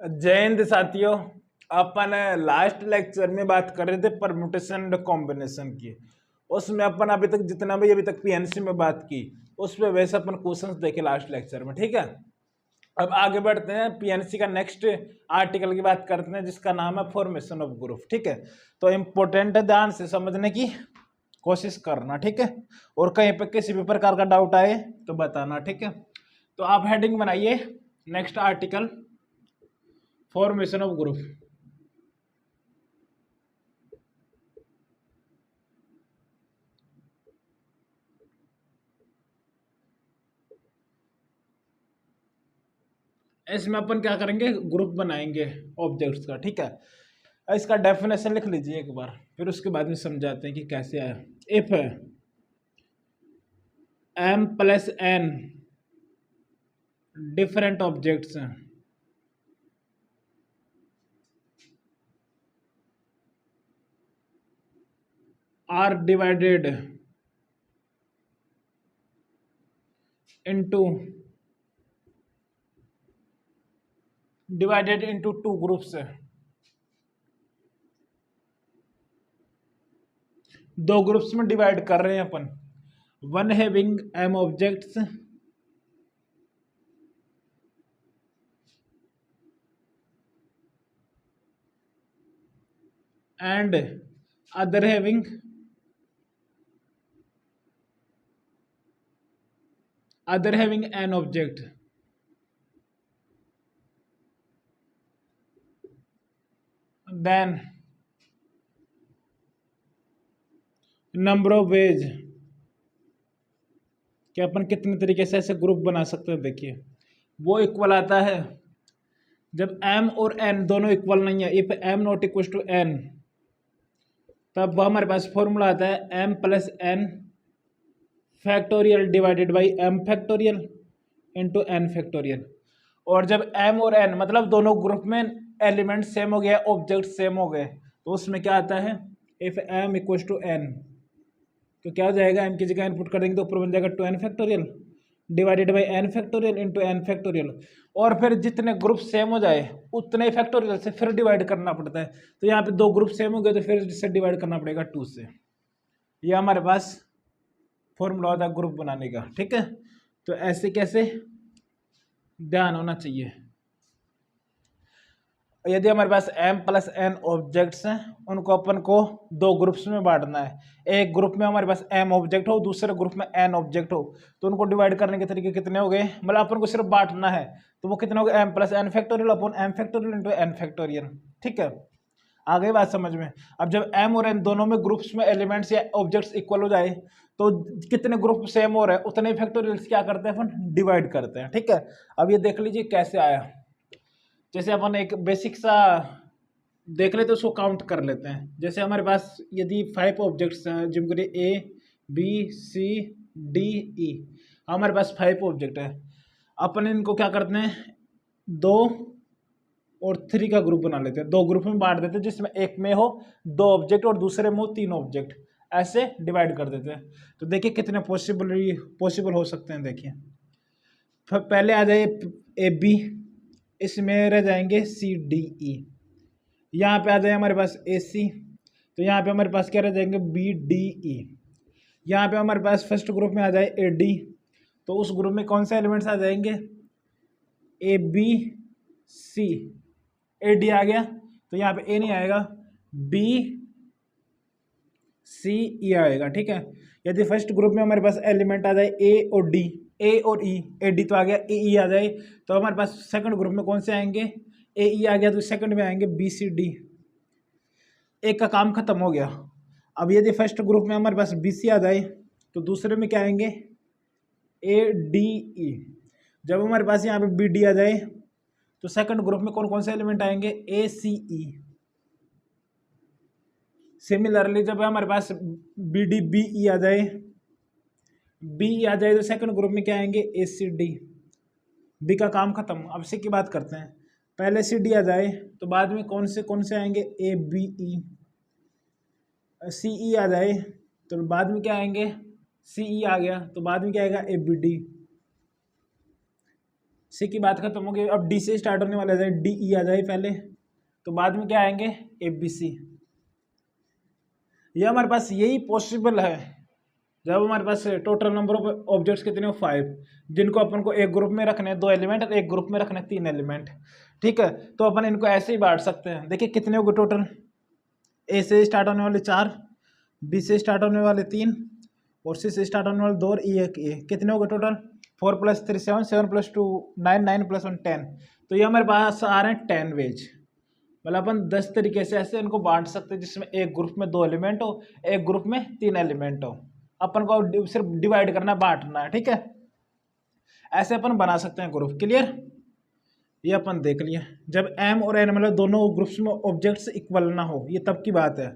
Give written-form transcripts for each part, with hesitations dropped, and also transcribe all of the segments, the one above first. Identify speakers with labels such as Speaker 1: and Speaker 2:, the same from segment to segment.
Speaker 1: जय हिंद साथियों। अपन last lecture में बात कर रहे थे परम्यूटेशन एंड कॉम्बिनेशन की। उसमें अपन अभी तक पीएनसी में बात की, उस पर वैसे अपन क्वेश्चंस देखे लास्ट लेक्चर में। ठीक है, अब आगे बढ़ते हैं। पीएनसी का नेक्स्ट आर्टिकल की बात करते हैं, जिसका नाम है फॉर्मेशन ऑफ ग्रुप। ठीक है, तो इम्पोर्टेंट है, ध्यान से समझने की कोशिश करना। ठीक है, और कहीं पे किसी भी प्रकार का डाउट आए तो बताना। ठीक है, तो आप हेडिंग बनाइए, next article formation of group. इसमें अपन क्या करेंगे, ग्रुप बनाएंगे ऑब्जेक्ट्स का। ठीक है, इसका डेफिनेशन लिख लीजिए एक बार, फिर उसके बाद में समझाते हैं कि कैसे आया। If m plus n different objects are divided into two groups, दो ग्रुप्स में डिवाइड कर रहे हैं अपन। One having m objects and other having n object. Then number of ways कि अपन कितने तरीके से ऐसे ग्रुप बना सकते हैं। देखिए, वो इक्वल आता है जब m और n दोनों इक्वल नहीं है। If m not equal to n, तब हमारे पास फॉर्मूला आता है m plus n factorial divided by m factorial into n factorial. और जब m और n मतलब दोनों ग्रुप में एलिमेंट सेम हो गया, ऑब्जेक्ट सेम हो गए, तो उसमें क्या आता है, if m equal to n, तो क्या हो जाएगा, m की जगह इनपुट कर देंगे तो ऊपर बन जाएगा 2n factorial divided by n factorial into n factorial. और फिर जितने ग्रुप सेम हो जाए उतने फैक्टोरियल से फिर डिवाइड करना पड़ता है। तो यहाँ पे दो ग्रुप सेम हो गए तो फिर जिससे डिवाइड करना पड़ेगा 2 से। ये हमारे पास फॉर्मूला होता है ग्रुप बनाने का। ठीक है, तो ऐसे कैसे ध्यान होना चाहिए। यदि हमारे पास m प्लस n ऑब्जेक्ट्स हैं, उनको अपन को दो ग्रुप्स में बांटना है। एक ग्रुप में हमारे पास m ऑब्जेक्ट हो, दूसरे ग्रुप में n ऑब्जेक्ट हो, तो उनको डिवाइड करने के तरीके कितने हो गए, मतलब अपन को सिर्फ बांटना है, तो वो कितने हो गए, m plus n factorial upon m factorial into n factorial. ठीक है, आ गई बात समझ में। अब जब m और n दोनों में ग्रुप्स में एलिमेंट्स या ऑब्जेक्ट्स इक्वल हो जाए, तो कितने ग्रुप सेम हो रहे हैं उतने फैक्टोरियल्स क्या करते हैं, अपन डिवाइड करते हैं। ठीक है, अब ये देख लीजिए कैसे आया। जैसे अपन एक बेसिक सा देख लेते, उसको काउंट कर लेते हैं। जैसे हमारे पास यदि 5 ऑब्जेक्ट्स हैं, जिनको ए बी सी डी ई, हमारे पास 5 ऑब्जेक्ट है। अपन इनको क्या करते हैं, 2 और 3 का ग्रुप बना लेते हैं, दो ग्रुप में बांट देते हैं, जिसमें एक में हो 2 ऑब्जेक्ट और दूसरे में हो 3 ऑब्जेक्ट, ऐसे डिवाइड कर देते हैं। तो देखिए कितने पॉसिबल हो सकते हैं। देखिए, पहले आ जाए ए बी, इसमें रह जाएंगे सी डी ई, यहाँ पे आ जाए हमारे पास ए सी, तो यहाँ पे हमारे पास क्या रह जाएंगे, बी डी ई। यहाँ पे हमारे पास फर्स्ट ग्रुप में आ जाए ए डी, तो उस ग्रुप में कौन से एलिमेंट्स आ जाएंगे, ए बी सी। ए डी आ गया तो यहाँ पे ए नहीं आएगा, बी सी ई आएगा। ठीक है, यदि फर्स्ट ग्रुप में हमारे पास एलिमेंट आ जाए ए और डी, ए और ई, ए डी तो आ गया, ए ई आ जाए, तो हमारे पास सेकंड ग्रुप में कौन से आएंगे, ए ई आ गया तो सेकंड में आएंगे बी सी डी। एक का काम खत्म हो गया। अब यदि फर्स्ट ग्रुप में हमारे पास बी सी आ जाए, तो दूसरे में क्या आएंगे, ए डी ई। जब हमारे पास यहाँ पे बी डी आ जाए, तो सेकंड ग्रुप में कौन कौन से एलिमेंट आएंगे, ए सी ई। सिमिलरली जब हमारे पास बी डी बी ई आ जाए, बी ई आ जाए, तो सेकंड ग्रुप में क्या आएंगे, ए सी डी। बी का काम खत्म। अब सी की बात करते हैं, पहले सी डी आ जाए तो बाद में कौन से आएंगे, ए बी ई। सी ई आ जाए तो बाद में क्या आएंगे, सी ई आ गया तो बाद में क्या आएगा, ए बी डी। सी की बात खत्म हो गई। अब डी से स्टार्ट होने वाला है, डी ई आ जाए पहले, तो बाद में क्या आएंगे ए बी सी। ये हमारे पास यही पॉसिबल है जब हमारे पास टोटल नंबर ऑफ ऑब्जेक्ट्स कितने हो 5, जिनको अपन को एक ग्रुप में रखने 2 एलिमेंट और एक ग्रुप में रखने 3 एलिमेंट। ठीक है, तो अपन इनको ऐसे ही बांट सकते हैं। देखिए कितने हो गए टोटल, ए से स्टार्ट होने वाले 4, बी से स्टार्ट होने वाले 3 और सी से स्टार्ट होने वाले 2 और ई एक ए। कितने हो गए टोटल, 4 + 3 7, 7 + 2 9, 9 + 1 10। तो ये हमारे पास आ रहे हैं 10 वेज। मतलब अपन 10 तरीके से ऐसे इनको बांट सकते हैं, जिसमें एक ग्रुप में 2 एलिमेंट हो, एक ग्रुप में 3 एलिमेंट हो। अपन को सिर्फ डिवाइड करना है, बांटना है। ठीक है, ऐसे अपन बना सकते हैं ग्रुप। क्लियर, ये अपन देख लिए। जब m और n मतलब दोनों ग्रुप्स में ऑब्जेक्ट्स इक्वल ना हो, ये तब की बात है।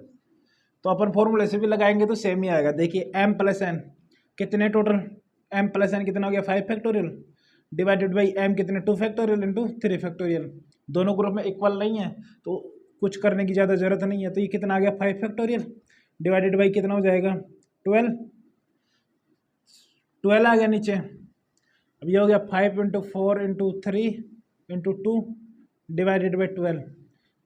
Speaker 1: तो अपन फॉर्मूले से भी लगाएंगे तो सेम ही आएगा। देखिए m + n कितने टोटल, m + n कितना हो गया 5 फैक्टोरियल डिवाइडेड बाई m कितने 2 फैक्टोरियल इंटू 3 फैक्टोरियल। दोनों ग्रुप में इक्वल नहीं है तो कुछ करने की ज़्यादा जरूरत नहीं है। तो ये कितना आ गया 5 फैक्टोरियल डिवाइडेड बाई कितना हो जाएगा 12 आ गया नीचे। अब ये हो गया 5 × 4 × 3 × 2 डिवाइडेड बाई 12।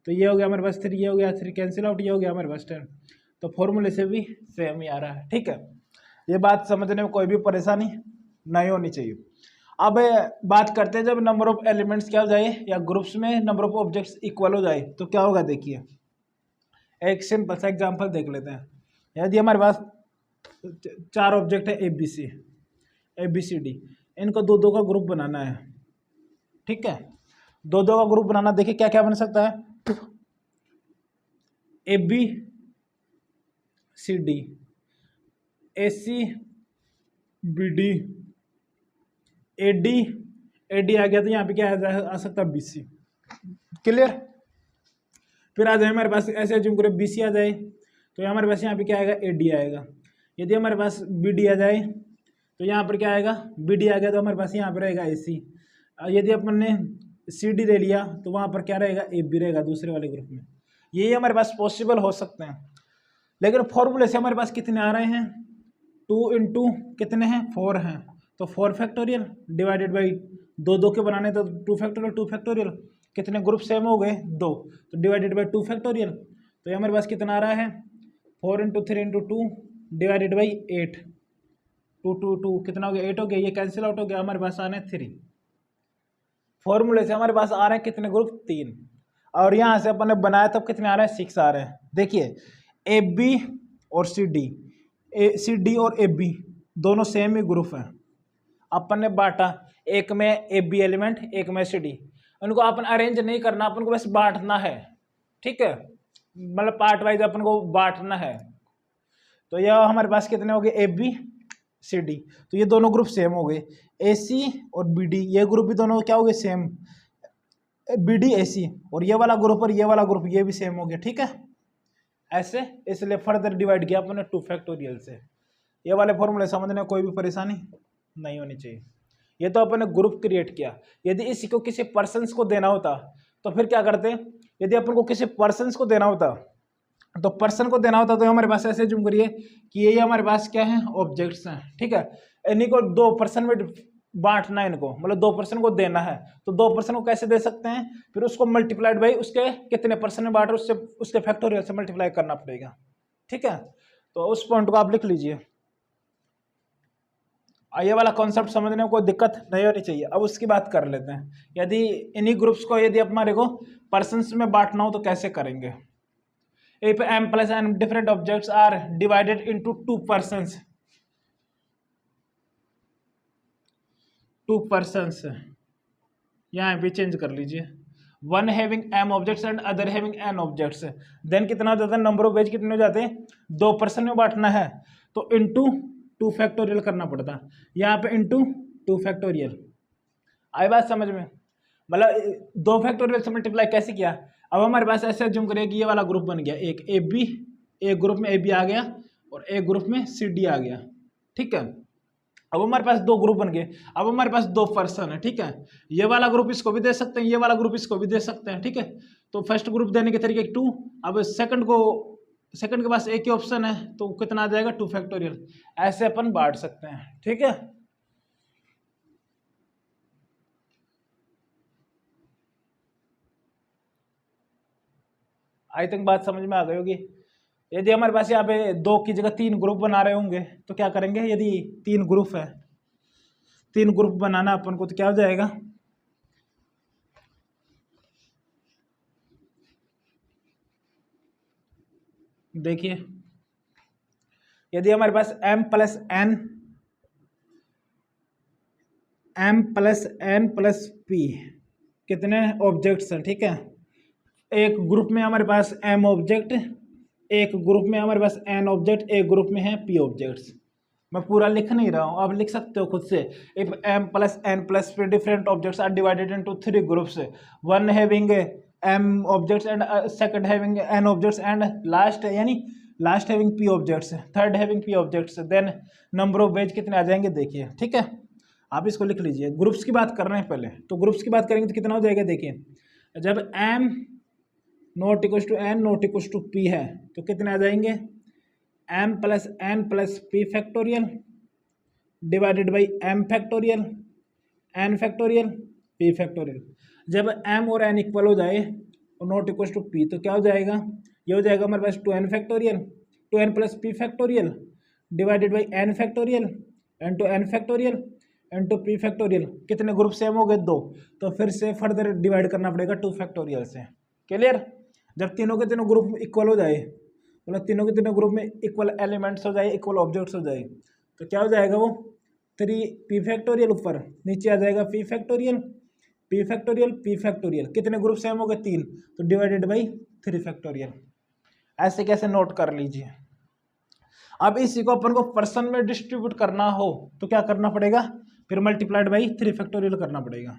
Speaker 1: तो ये हो गया हमारे पास 3, ये हो गया 3 कैंसिल आउट, ये हो गया हमारे पास 10। तो फॉर्मूले से भी सेम ही आ रहा है। ठीक है, ये बात समझने में कोई भी परेशानी नहीं होनी चाहिए। अब बात करते हैं जब नंबर ऑफ एलिमेंट्स क्या हो जाए या ग्रुप्स में नंबर ऑफ ऑब्जेक्ट्स इक्वल हो जाए तो क्या होगा। देखिए एक सिंपल सा एग्जांपल देख लेते हैं। यदि हमारे पास 4 ऑब्जेक्ट है ए बी सी डी, इनको 2-2 का ग्रुप बनाना है। ठीक है, 2-2 का ग्रुप बनाना, देखिए क्या क्या बन सकता है, A B C D, A C B D, A D आ गया तो यहाँ पे क्या आ सकता है बी सी। क्लियर, फिर आ जाए हमारे पास ऐसे जो बी सी आ जाए तो हमारे पास यहाँ पे क्या आएगा ए डी आएगा। यदि हमारे पास बी डी आ जाए तो यहाँ पर क्या आएगा बी डी आ गया तो हमारे पास यहाँ पर रहेगा ए सी। यदि अपन ने सी डी ले लिया तो वहाँ पर क्या रहेगा ए बी रहेगा दूसरे वाले ग्रुप में। यही हमारे पास पॉसिबल हो सकते हैं। लेकिन फॉर्मूले से हमारे पास कितने आ रहे हैं 2 × कितने हैं 4 हैं, तो 4 फैक्टोरियल डिवाइडेड बाई 2-2 के बनाने तो 2 फैक्टोरियल 2 फैक्टोरियल। कितने ग्रुप सेम हो गए 2, तो डिवाइडेड बाई 2 फैक्टोरियल। तो ये हमारे पास कितना आ रहा है 4 × 3 × 2 डिवाइडेड बाई 8, 2 2 2 कितना हो गया 8 हो गया, ये कैंसिल आउट हो गया, हमारे पास आने 3। फॉर्मूले से हमारे पास आ रहे हैं कितने ग्रुप 3, और यहाँ से अपन ने बनाया तब कितने आ रहे हैं 6 आ रहे हैं। देखिए ए बी और सी डी और ए बी दोनों सेम ही ग्रुप हैं। अपन ने बांटा, एक में ए बी एलिमेंट एक में सी डी, उनको अपन अरेंज नहीं करना, अपन को बस बांटना है। ठीक है, मतलब पार्ट वाइज अपन को बांटना है। तो यह हमारे पास कितने हो गए ए बी सी डी, तो ये दोनों ग्रुप सेम हो गए। ए सी और बी डी ये ग्रुप भी दोनों क्या हो गए सेम, बी डी ए सी, और ये वाला ग्रुप और ये वाला ग्रुप ये भी सेम हो गया। ठीक है, ऐसे इसलिए फर्दर डिवाइड किया अपने 2 फैक्टोरियल से। ये वाले फॉर्मूले समझने में कोई भी परेशानी नहीं होनी चाहिए। ये तो अपन ने ग्रुप क्रिएट किया। यदि इसी को किसी पर्सन्स को देना होता तो फिर क्या करते, यदि अपन को किसी पर्सन्स को देना होता तो पर्सन को देना होता तो हमारे पास ऐसे जुम करिए कि ये हमारे पास क्या है ऑब्जेक्ट्स हैं। ठीक है, इन्हीं को 2 पर्सन में बांटना है, इनको मतलब 2 पर्सन को देना है। तो 2 पर्सन को कैसे दे सकते हैं, फिर उसको मल्टीप्लाइड बाई उसके कितने पर्सन में बांट उससे उसके फैक्टोरियल से मल्टीप्लाई करना पड़ेगा। ठीक है, तो उस पॉइंट को आप लिख लीजिए। ये वाला कॉन्सेप्ट समझने में कोई दिक्कत नहीं होनी चाहिए। अब उसकी बात कर लेते हैं, यदि इन्हीं ग्रुप्स को यदि हमारे को पर्सन्स में बांटना हो तो कैसे करेंगे। If m + n different objects are divided into 2 persons, 2 persons यहाँ भी चेंज कर लीजिए, one having m objects and other having n objects, then कितना हो जाता है नंबर ऑफ वेज कितने हो जाते हैं 2 पर्सन में बांटना है तो इंटू 2 फैक्टोरियल करना पड़ता है, यहाँ पे इंटू 2 फैक्टोरियल। आई बात समझ में, मतलब 2 फैक्टोरियल से मल्टीप्लाई कैसे किया। अब हमारे पास ऐसे अज्यूम करिए कि ये वाला ग्रुप बन गया, एक ए बी, एक ग्रुप में ए बी आ गया और एक ग्रुप में सी डी आ गया। ठीक है, अब हमारे पास 2 ग्रुप बन गए। अब हमारे पास 2 पर्सन है। ठीक है, ये वाला ग्रुप इसको भी दे सकते हैं, ये वाला ग्रुप इसको भी दे सकते हैं। ठीक है, तो फर्स्ट ग्रुप देने के तरीके 2, अब सेकंड के पास एक ही ऑप्शन है तो कितना आ जाएगा 2 फैक्टोरियल। ऐसे अपन बांट सकते हैं। ठीक है, आई थिंक बात समझ में आ गई होगी। यदि हमारे पास यहाँ पे 2 की जगह 3 ग्रुप बना रहे होंगे तो क्या करेंगे, यदि 3 ग्रुप है, 3 ग्रुप बनाना अपन को, तो क्या हो जाएगा, देखिए यदि हमारे पास m plus n plus p कितने ऑब्जेक्ट्स हैं, ठीक है, एक ग्रुप में हमारे पास m ऑब्जेक्ट, एक ग्रुप में हमारे पास n ऑब्जेक्ट, एक ग्रुप में है p ऑब्जेक्ट्स। मैं पूरा लिख नहीं रहा हूँ, आप लिख सकते हो खुद से। If m plus n plus p different objects are divided into 3 groups, one having m objects and second having n objects and last, यानी last having p objects, third having p objects, then number of ways कितने आ जाएंगे, देखिए, ठीक है। आप इसको लिख लीजिए। ग्रुप्स की बात कर रहे हैं पहले, तो ग्रुप्स की बात करेंगे तो कितना हो जाएगा, देखिए जब m not equal to n not equal to p है तो कितने आ जाएंगे, m plus n plus p factorial divided by m factorial n factorial p factorial. जब m और n इक्वल हो जाए और नॉट इक्वल टू p तो क्या हो जाएगा, ये हो जाएगा हमारे पास 2n factorial, 2n plus p factorial divided by n factorial into n factorial into p factorial. कितने ग्रुप सेम हो गए, 2, तो फिर से फर्दर डिवाइड करना पड़ेगा 2 फैक्टोरियल से। क्लियर। जब तीनों के तीनों ग्रुप इक्वल हो जाए, मतलब तीनों के तीनों ग्रुप में इक्वल एलिमेंट्स हो जाए, इक्वल ऑब्जेक्ट्स हो जाए, तो क्या हो जाएगा वो 3p फैक्टोरियल, ऊपर नीचे आ जाएगा p factorial, p factorial, p factorial. कितने ग्रुप सेम हो गए, 3, तो डिवाइडेड बाई 3 फैक्टोरियल। ऐसे कैसे नोट कर लीजिए। अब इसी को अपन को पर्सन में डिस्ट्रीब्यूट करना हो तो क्या करना पड़ेगा, फिर मल्टीप्लाइड बाई 3 फैक्टोरियल करना पड़ेगा।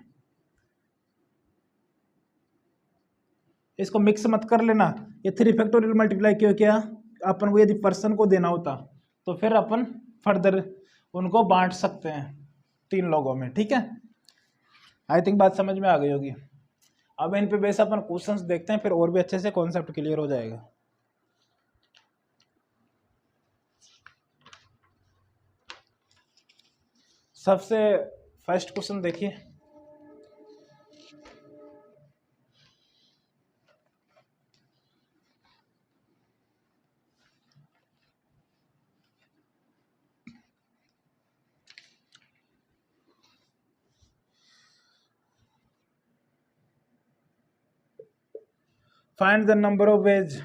Speaker 1: इसको मिक्स मत कर लेना, ये 3 फैक्टोरियल मल्टीप्लाई क्यों किया, अपन को यदि पर्सन को देना होता तो फिर अपन फर्दर उनको बांट सकते हैं 3 लोगों में, ठीक है। आई थिंक बात समझ में आ गई होगी। अब इन पे बेस अपन क्वेश्चंस देखते हैं, फिर और भी अच्छे से कॉन्सेप्ट क्लियर हो जाएगा। सबसे फर्स्ट क्वेश्चन देखिए, find the number of ways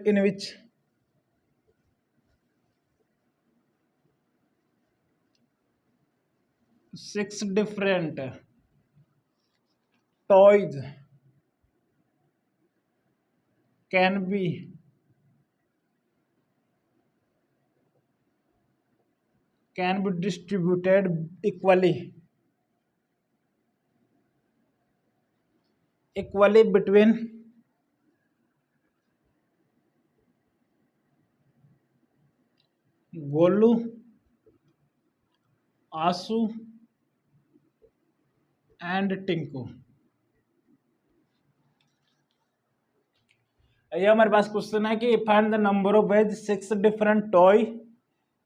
Speaker 1: in which 6 different toys can be distributed equally between Golu, Asu and Tinku। ये हमारे पास क्वेश्चन है कि find the number of ways 6 different toy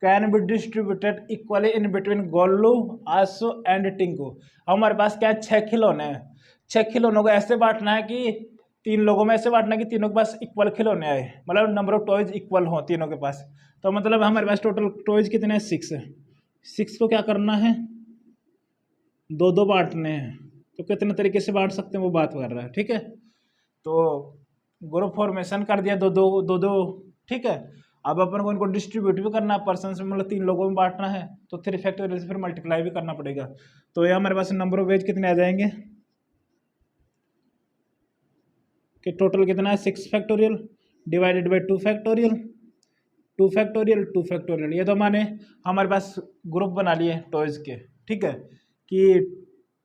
Speaker 1: can be distributed equally in between Golu, Aasu and Tinku. हमारे पास क्या है, 6 खिलौने हैं। 6 खिलौनों को ऐसे बांटना है कि 3 लोगों में ऐसे बांटना है कि तीनों के पास इक्वल खिलौने आए, मतलब नंबर ऑफ टॉयज इक्वल हो तीनों के पास। तो मतलब हमारे पास टोटल टॉयज कितने हैं, 6 है। 6 को क्या करना है, 2-2 बांटने हैं। तो कितने तरीके से बांट सकते हैं वो बात कर रहा है, ठीक है। तो ग्रुप फॉर्मेशन कर दिया, 2-2, ठीक है। अब अपन को इनको डिस्ट्रीब्यूट भी करना है पर्सन में, मतलब 3 लोगों में बांटना है, तो 3 फैक्टोरियल से फिर मल्टीप्लाई भी करना पड़ेगा। तो ये हमारे पास नंबर ऑफ वेज कितने आ जाएंगे कि टोटल कितना है, 6 factorial divided by 2 factorial, 2 factorial, 2 factorial. ये तो मैंने हमारे पास ग्रुप बना लिए टॉयज के, ठीक है, कि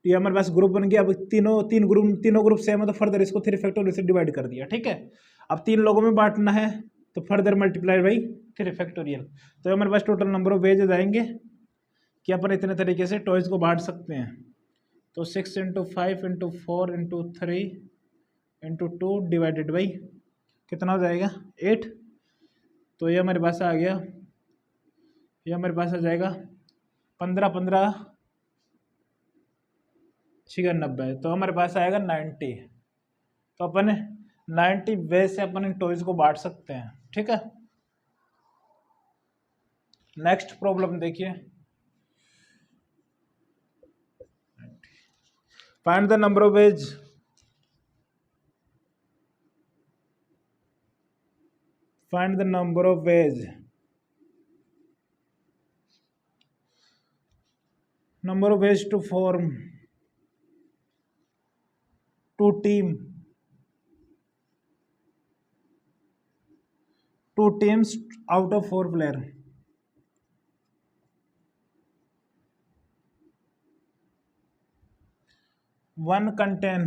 Speaker 1: ये हमारे पास ग्रुप बन गया। अब तीनों ग्रुप सेम है तो फर्दर इसको 3 फैक्टोरियल से डिवाइड कर दिया, ठीक है। अब 3 लोगों में बांटना है तो फर्दर मल्टीप्लाई बाई 3 फैक्टोरियल। तो हमारे पास टोटल नंबर ऑफ वेज आएंगे कि अपन इतने तरीके से टॉयज को बांट सकते हैं। तो 6 × 5 × 4 × 3 × 2 डिवाइडेड बाई कितना हो जाएगा, 8। तो ये हमारे पास आ गया ये हमारे पास आ जाएगा 15 15 96, तो हमारे पास आएगा 90। तो अपन 90 वे से अपन इन टॉयज को बांट सकते हैं, ठीक है। नेक्स्ट प्रॉब्लम देखिए, find the number of veg find the number of ways to form two teams out of 4 players. One contain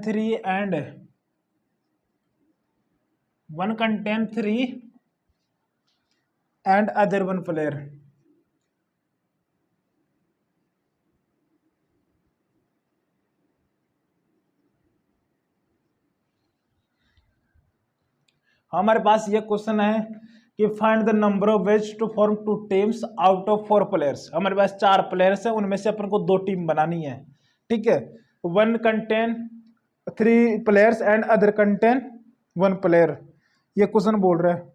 Speaker 1: 3 and other 1 player. हमारे पास ये क्वेश्चन है कि find the number of ways to form 2 teams out of 4 players. हमारे पास 4 players है, उनमें से अपन को 2 टीम बनानी है, ठीक है। 1 contain 3 players and other contain 1 player, ये क्वेश्चन बोल रहा है।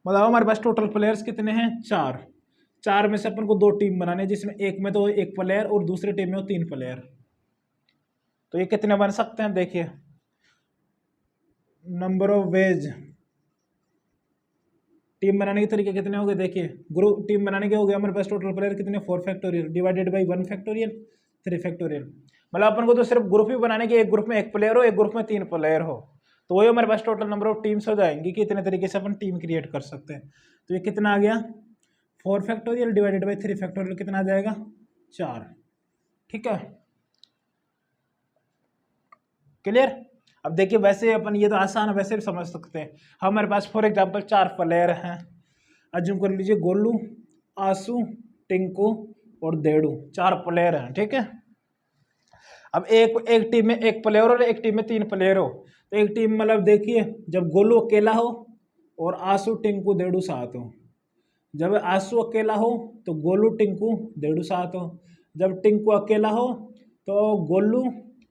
Speaker 1: मतलब हमारे पास टोटल प्लेयर्स कितने हैं? 4 में से अपन को 2 टीम बनाने हैं, जिसमें एक में तो 1 प्लेयर और दूसरे टीम में 3 प्लेयर। तो ये कितने बन सकते हैं? देखिए, नंबर ऑफ वेज टीम बनाने के तरीके कितने हो गए? देखिए, ग्रुप टीम बनाने के हो गए हमारे पास टोटल प्लेयर कितने? 4 factorial divided by 1 factorial 3 factorial. मतलब अपन को तो सिर्फ ग्रुप ही बनाने के, एक ग्रुप में 1 प्लेयर हो, एक ग्रुप में 3 प्लेयर हो, तो वही हमारे पास टोटल नंबर ऑफ टीम्स हो जाएंगी कि इतने तरीके से अपन टीम क्रिएट कर सकते हैं। तो ये कितना आ गया? 4 फैक्टोरियल डिवाइडेड बाई 3 फैक्टोरियल, कितना आ जाएगा? 4, ठीक है, क्लियर। अब देखिए, वैसे अपन ये तो आसान है, वैसे भी समझ सकते हैं। हमारे पास फॉर एग्जांपल 4 प्लेयर हैं, अज्यूम कर लीजिए गोलू, आसू, टिंकू और देड़ू, 4 प्लेयर हैं, ठीक है। अब एक टीम में 1 प्लेयर और एक टीम में 3 प्लेयर हो, तो एक टीम मतलब देखिए, जब गोलू अकेला हो और आसू, टिंकू, देड़ू साथ हो, जब आसू अकेला हो तो गोलू, टिंकू, देड़ू साथ हो, जब टिंकू अकेला हो तो गोलू,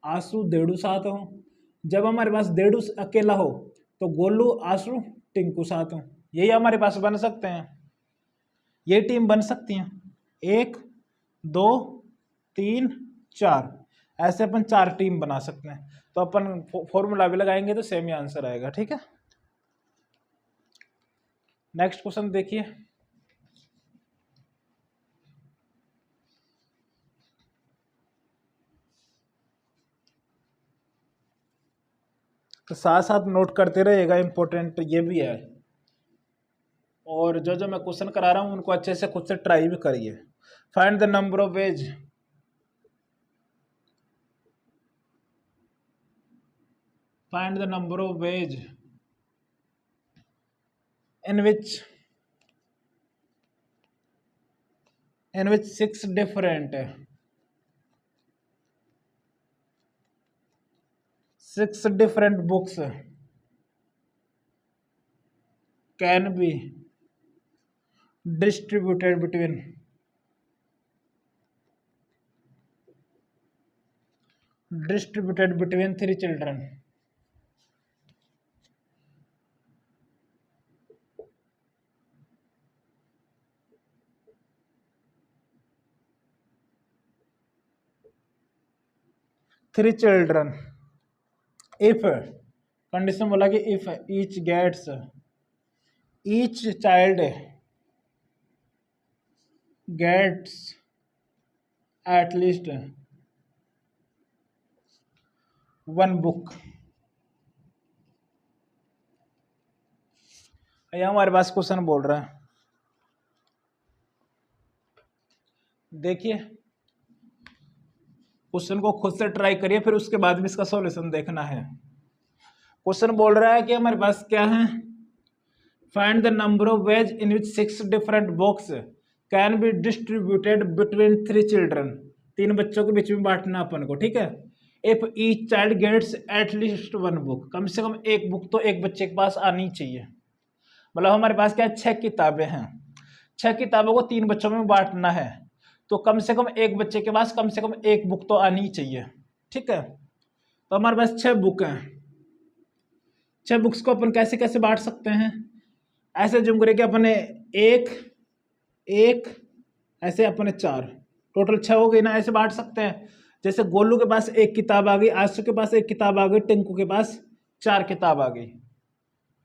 Speaker 1: आसू, देड़ू साथ हो, जब हमारे पास देड़ू अकेला हो तो गोलू, आसू, टिंकू साथ हो। यही हमारे पास बन सकते हैं, ये टीम बन सकती हैं 1 2 3 4, ऐसे अपन 4 टीम बना सकते हैं। तो अपन फॉर्मूला भी लगाएंगे तो सेम ही आंसर आएगा, ठीक है। नेक्स्ट क्वेश्चन देखिए, तो साथ साथ नोट करते रहिएगा, इंपॉर्टेंट ये भी है। और जो मैं क्वेश्चन करा रहा हूँ उनको अच्छे से खुद से ट्राई भी करिए। Find the number of veg in which 6 different books can be distributed between 3 children. If condition बोला कि if each child gets at least 1 book। यह हमारे पास क्वेश्चन बोल रहा है, देखिए क्वेश्चन को खुद से ट्राई करिए, फिर उसके बाद भी इसका सॉल्यूशन देखना है। क्वेश्चन बोल रहा है कि हमारे पास क्या है? Find the number of ways in which 6 different box can be distributed between 3 children. 3 बच्चों के बीच में बांटना अपन को, ठीक है। If each child gets at least one book, कम से कम एक बुक तो एक बच्चे के पास आनी चाहिए। मतलब हमारे पास क्या है, 6 किताबें हैं, 6 किताबों को 3 बच्चों में बांटना है, तो कम से कम एक बच्चे के पास कम से कम एक बुक तो आनी चाहिए। ठीक है, तो हमारे पास 6 बुक हैं, 6 बुक्स को अपन कैसे कैसे बांट सकते हैं, ऐसे जुम करे कि अपने एक एक ऐसे अपने 4, टोटल 6 हो गई ना, ऐसे बांट सकते हैं। जैसे गोलू के पास एक किताब आ गई, आशु के पास एक किताब आ गई, टिंकू के पास 4 किताब आ गई।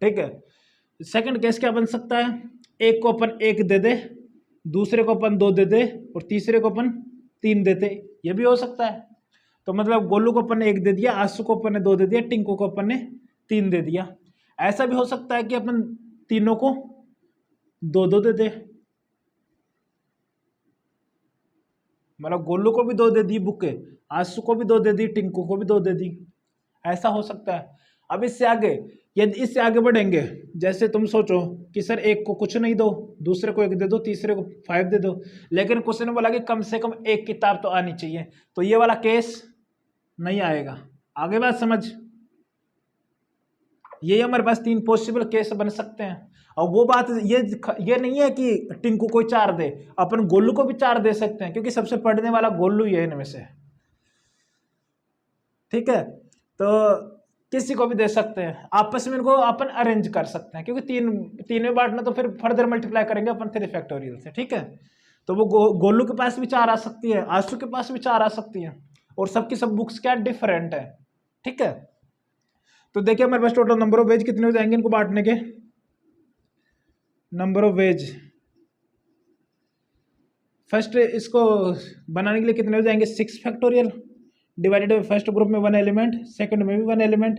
Speaker 1: ठीक है, सेकंड केस क्या बन सकता है, एक को अपन 1 दे दे, दूसरे को अपन 2 दे दे, और तीसरे को अपन 3 देते, ये भी हो सकता है। तो मतलब गोलू को अपन ने 1 दे दिया, आशु को अपन ने 2 दे दिया, टिंकू को अपन ने 3 दे दिया। ऐसा भी हो सकता है कि अपन तीनों को 2-2 दे दे, मतलब गोलू को भी 2 दे दी बुक, आशु को भी 2 दे दी, टिंकू को भी 2 दे दी, ऐसा हो सकता है। अब इससे आगे, यदि इससे आगे बढ़ेंगे, जैसे तुम सोचो कि सर एक को कुछ नहीं दो, दूसरे को 1 दे दो, तीसरे को 5 दे दो, लेकिन क्वेश्चन ने बोला कि कम से कम एक किताब तो आनी चाहिए, तो ये वाला केस नहीं आएगा। आगे बात समझ, ये हमारे पास 3 पॉसिबल केस बन सकते हैं। और वो बात ये नहीं है कि टिंकू को 4 दे, अपन गोलू को भी 4 दे सकते हैं, क्योंकि सबसे पढ़ने वाला गोलू ही है इनमें से। ठीक है, तो किसी को भी दे सकते हैं, आपस में इनको अपन अरेंज कर सकते हैं, क्योंकि 3 में बांटना तो फिर फर्दर मल्टीप्लाई करेंगे अपन 3 फैक्टोरियल से। ठीक है, तो वो गोलू के पास भी 4 आ सकती है, आशु के पास भी 4 आ सकती है, और सबकी सब बुक्स क्या डिफरेंट है। ठीक है, तो देखिए हमारे पास टोटल नंबर ऑफ वेज कितने हो जाएंगे इनको बांटने के, नंबर ऑफ वेज फर्स्ट इसको बनाने के लिए कितने हो जाएंगे, 6 factorial divided by first group में 1 एलिमेंट, सेकंड में भी 1 एलिमेंट,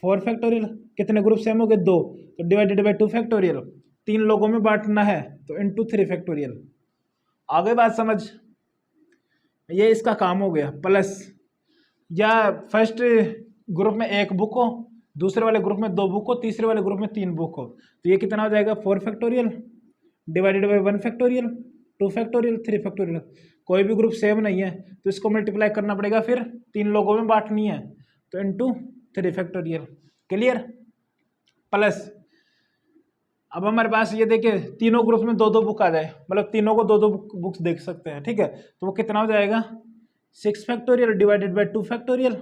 Speaker 1: 4 फैक्टोरियल, कितने ग्रुप सेम हो गए 2, तो डिवाइडेड बाई 2 फैक्टोरियल, 3 लोगों में बांटना है तो इनटू 3 फैक्टोरियल। आगे बात समझ, ये इसका काम हो गया। प्लस या फर्स्ट ग्रुप में 1 बुक हो, दूसरे वाले ग्रुप में 2 बुक हो, तीसरे वाले ग्रुप में 3 बुक हो, तो ये कितना हो जाएगा 4 factorial divided by 1 factorial, 2 factorial, 3 factorial. कोई भी ग्रुप सेम नहीं है तो इसको मल्टीप्लाई करना पड़ेगा, फिर 3 लोगों में बांटनी है तो इनटू 3 फैक्टोरियल। क्लियर। प्लस अब हमारे पास ये देखिए तीनों ग्रुप में 2-2 बुक आ जाए, मतलब तीनों को 2-2 बुक्स देख सकते हैं। ठीक है, तो वो कितना हो जाएगा 6 factorial divided by 2 factorial,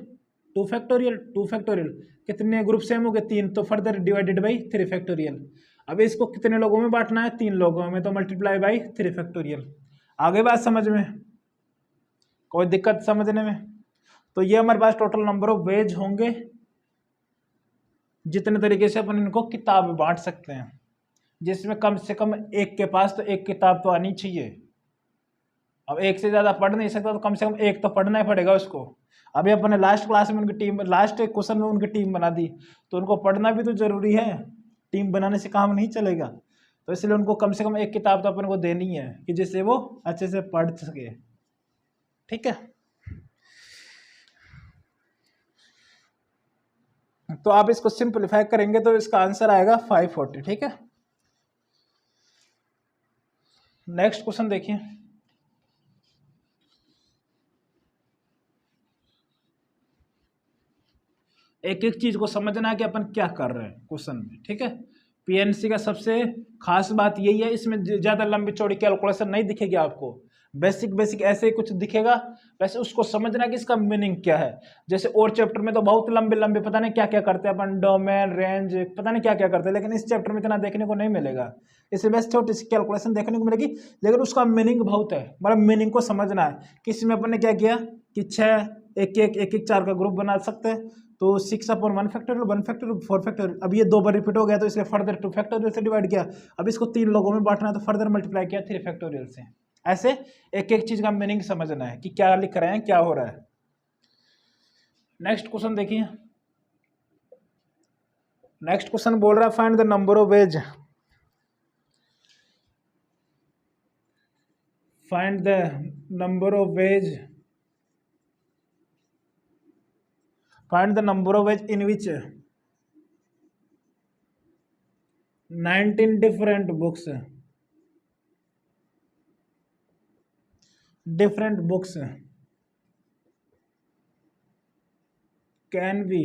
Speaker 1: 2 factorial, 2 factorial, कितने ग्रुप सेम हो गए 3, तो फर्दर डिवाइडेड बाई 3 फैक्टोरियल। अब इसको कितने लोगों में बांटना है, 3 लोगों में, तो मल्टीप्लाई बाई 3 फैक्टोरियल। आगे बात समझ में, कोई दिक्कत समझने में? तो ये हमारे पास टोटल नंबर ऑफ वेज होंगे, जितने तरीके से अपन इनको किताब बांट सकते हैं, जिसमें कम से कम एक के पास तो एक किताब तो आनी चाहिए। अब एक से ज्यादा पढ़ नहीं सकता तो कम से कम एक तो पढ़ना ही पड़ेगा उसको। अभी अपने लास्ट क्लास में उनकी टीम, लास्ट क्वेश्चन में उनकी टीम बना दी, तो उनको पढ़ना भी तो जरूरी है, टीम बनाने से काम नहीं चलेगा। तो इसलिए उनको कम से कम एक किताब तो अपन को देनी है कि जिससे वो अच्छे से पढ़ सके। ठीक है, तो आप इसको सिंपलीफाई करेंगे तो इसका आंसर आएगा 540। ठीक है, नेक्स्ट क्वेश्चन देखिए। एक एक चीज को समझना है कि अपन क्या कर रहे हैं क्वेश्चन में। ठीक है, पीएनसी का सबसे खास बात यही है, इसमें ज्यादा लंबी चौड़ी कैलकुलेशन नहीं दिखेगी आपको, बेसिक बेसिक ऐसे ही कुछ दिखेगा, वैसे उसको समझना कि इसका मीनिंग क्या है। जैसे और चैप्टर में तो बहुत लंबे लंबे पता नहीं क्या क्या करते हैं अपन, डोमेन, रेंज, पता नहीं क्या क्या करते हैं, लेकिन इस चैप्टर में इतना देखने को नहीं मिलेगा। इसमें बस छोटी सी कैलकुलेशन देखने को मिलेगी, लेकिन उसका मीनिंग बहुत है, मतलब मीनिंग को समझना है कि इसमें अपन ने क्या किया कि 6 एक 4 का ग्रुप बना सकते हैं, तो 6/1 फैक्टोरियल, 1 फैक्टोरियल, 4 फैक्टोरियल। अब ये 2 बार रिपीट हो गया तो इसलिए फर्दर 2 फैक्टोरियल से डिवाइड किया। अब इसको 3 लोगों में बांटना है तो फर्दर मल्टीप्लाई किया 3 फैक्टोरियल से। ऐसे एक एक चीज का मीनिंग समझना है कि क्या लिख रहे हैं, क्या हो रहा है। नेक्स्ट क्वेश्चन देखिए। नेक्स्ट क्वेश्चन बोल रहा है find the number of ways, find the number of veg, find the number of ways in which 19 different books can be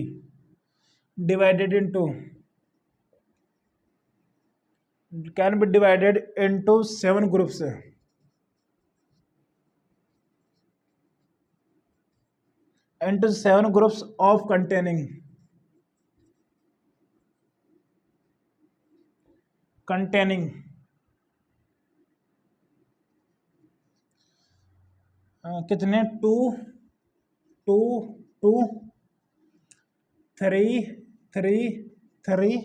Speaker 1: divided into 7 groups. into 7 groups of containing कितने 2 2 2 3 3 3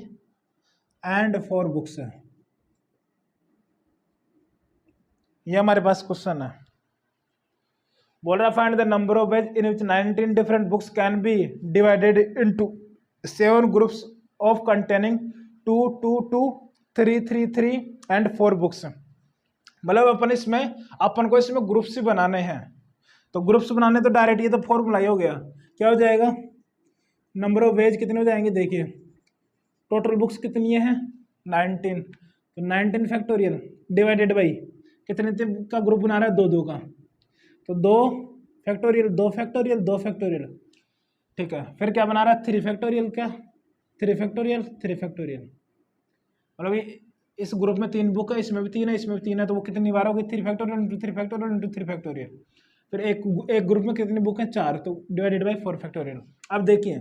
Speaker 1: and 4 books. ये हमारे पास question है। बोल रहा find the number of page in which 19 different books can be divided into 7 groups of containing 2 2 2 3 3 3 and 4 books. मतलब अपन को इसमें groups ही बनाने हैं। तो ग्रुप्स बनाने तो डायरेक्ट ये तो फॉर्मूला ही हो गया। क्या हो जाएगा? नंबर ऑफ पेज कितने हो जाएंगे? देखिए टोटल बुक्स कितनी है 19, तो 19 फैक्टोरियल डिवाइडेड बाई कितने का ग्रुप बना रहा है? 2 2 का, तो 2 फैक्टोरियल 2 फैक्टोरियल 2 फैक्टोरियल। ठीक है, फिर क्या बना रहा है? 3 फैक्टोरियल। क्या 3 फैक्टोरियल 3 फैक्टोरियल। मतलब इस ग्रुप में 3 बुक है, इसमें भी 3 है, इसमें भी 3 है, तो वो कितनी बार होगी? 3 factorial into 3 factorial into 3 factorial. फिर एक ग्रुप में कितनी बुक है? 4, तो डिवाइडेड बाई 4 फैक्टोरियल। अब देखिए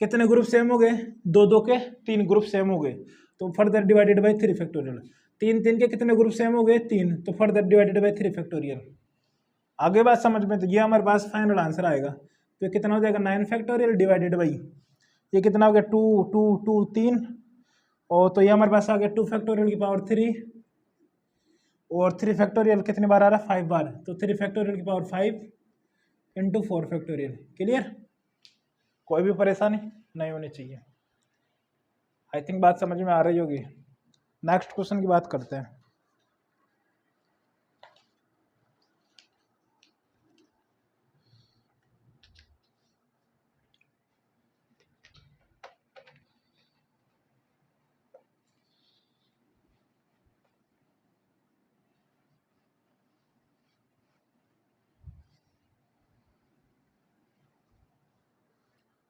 Speaker 1: कितने ग्रुप सेम हो गए? 2 2 के 3 ग्रुप सेम हो गए, तो फर्दर डिवाइडेड बाई 3 फैक्टोरियल। 3 3 के कितने ग्रुप सेम हो गए? 3, तो फर्दर डिवाइडेड बाई 3 फैक्टोरियल। आगे बात समझ में? तो ये हमारे पास फाइनल आंसर आएगा। तो कितना हो जाएगा? 9 फैक्टोरियल डिवाइडेड बाई ये कितना हो गया? 2 2 2 3, और तो ये हमारे पास आ गया 2 फैक्टोरियल की पावर 3, और 3 फैक्टोरियल कितनी बार आ रहा है? 5 बार, तो 3 फैक्टोरियल की पावर 5 इंटू 4 फैक्टोरियल। क्लियर? कोई भी परेशानी नहीं होनी चाहिए। आई थिंक बात समझ में आ रही होगी। नेक्स्ट क्वेश्चन की बात करते हैं।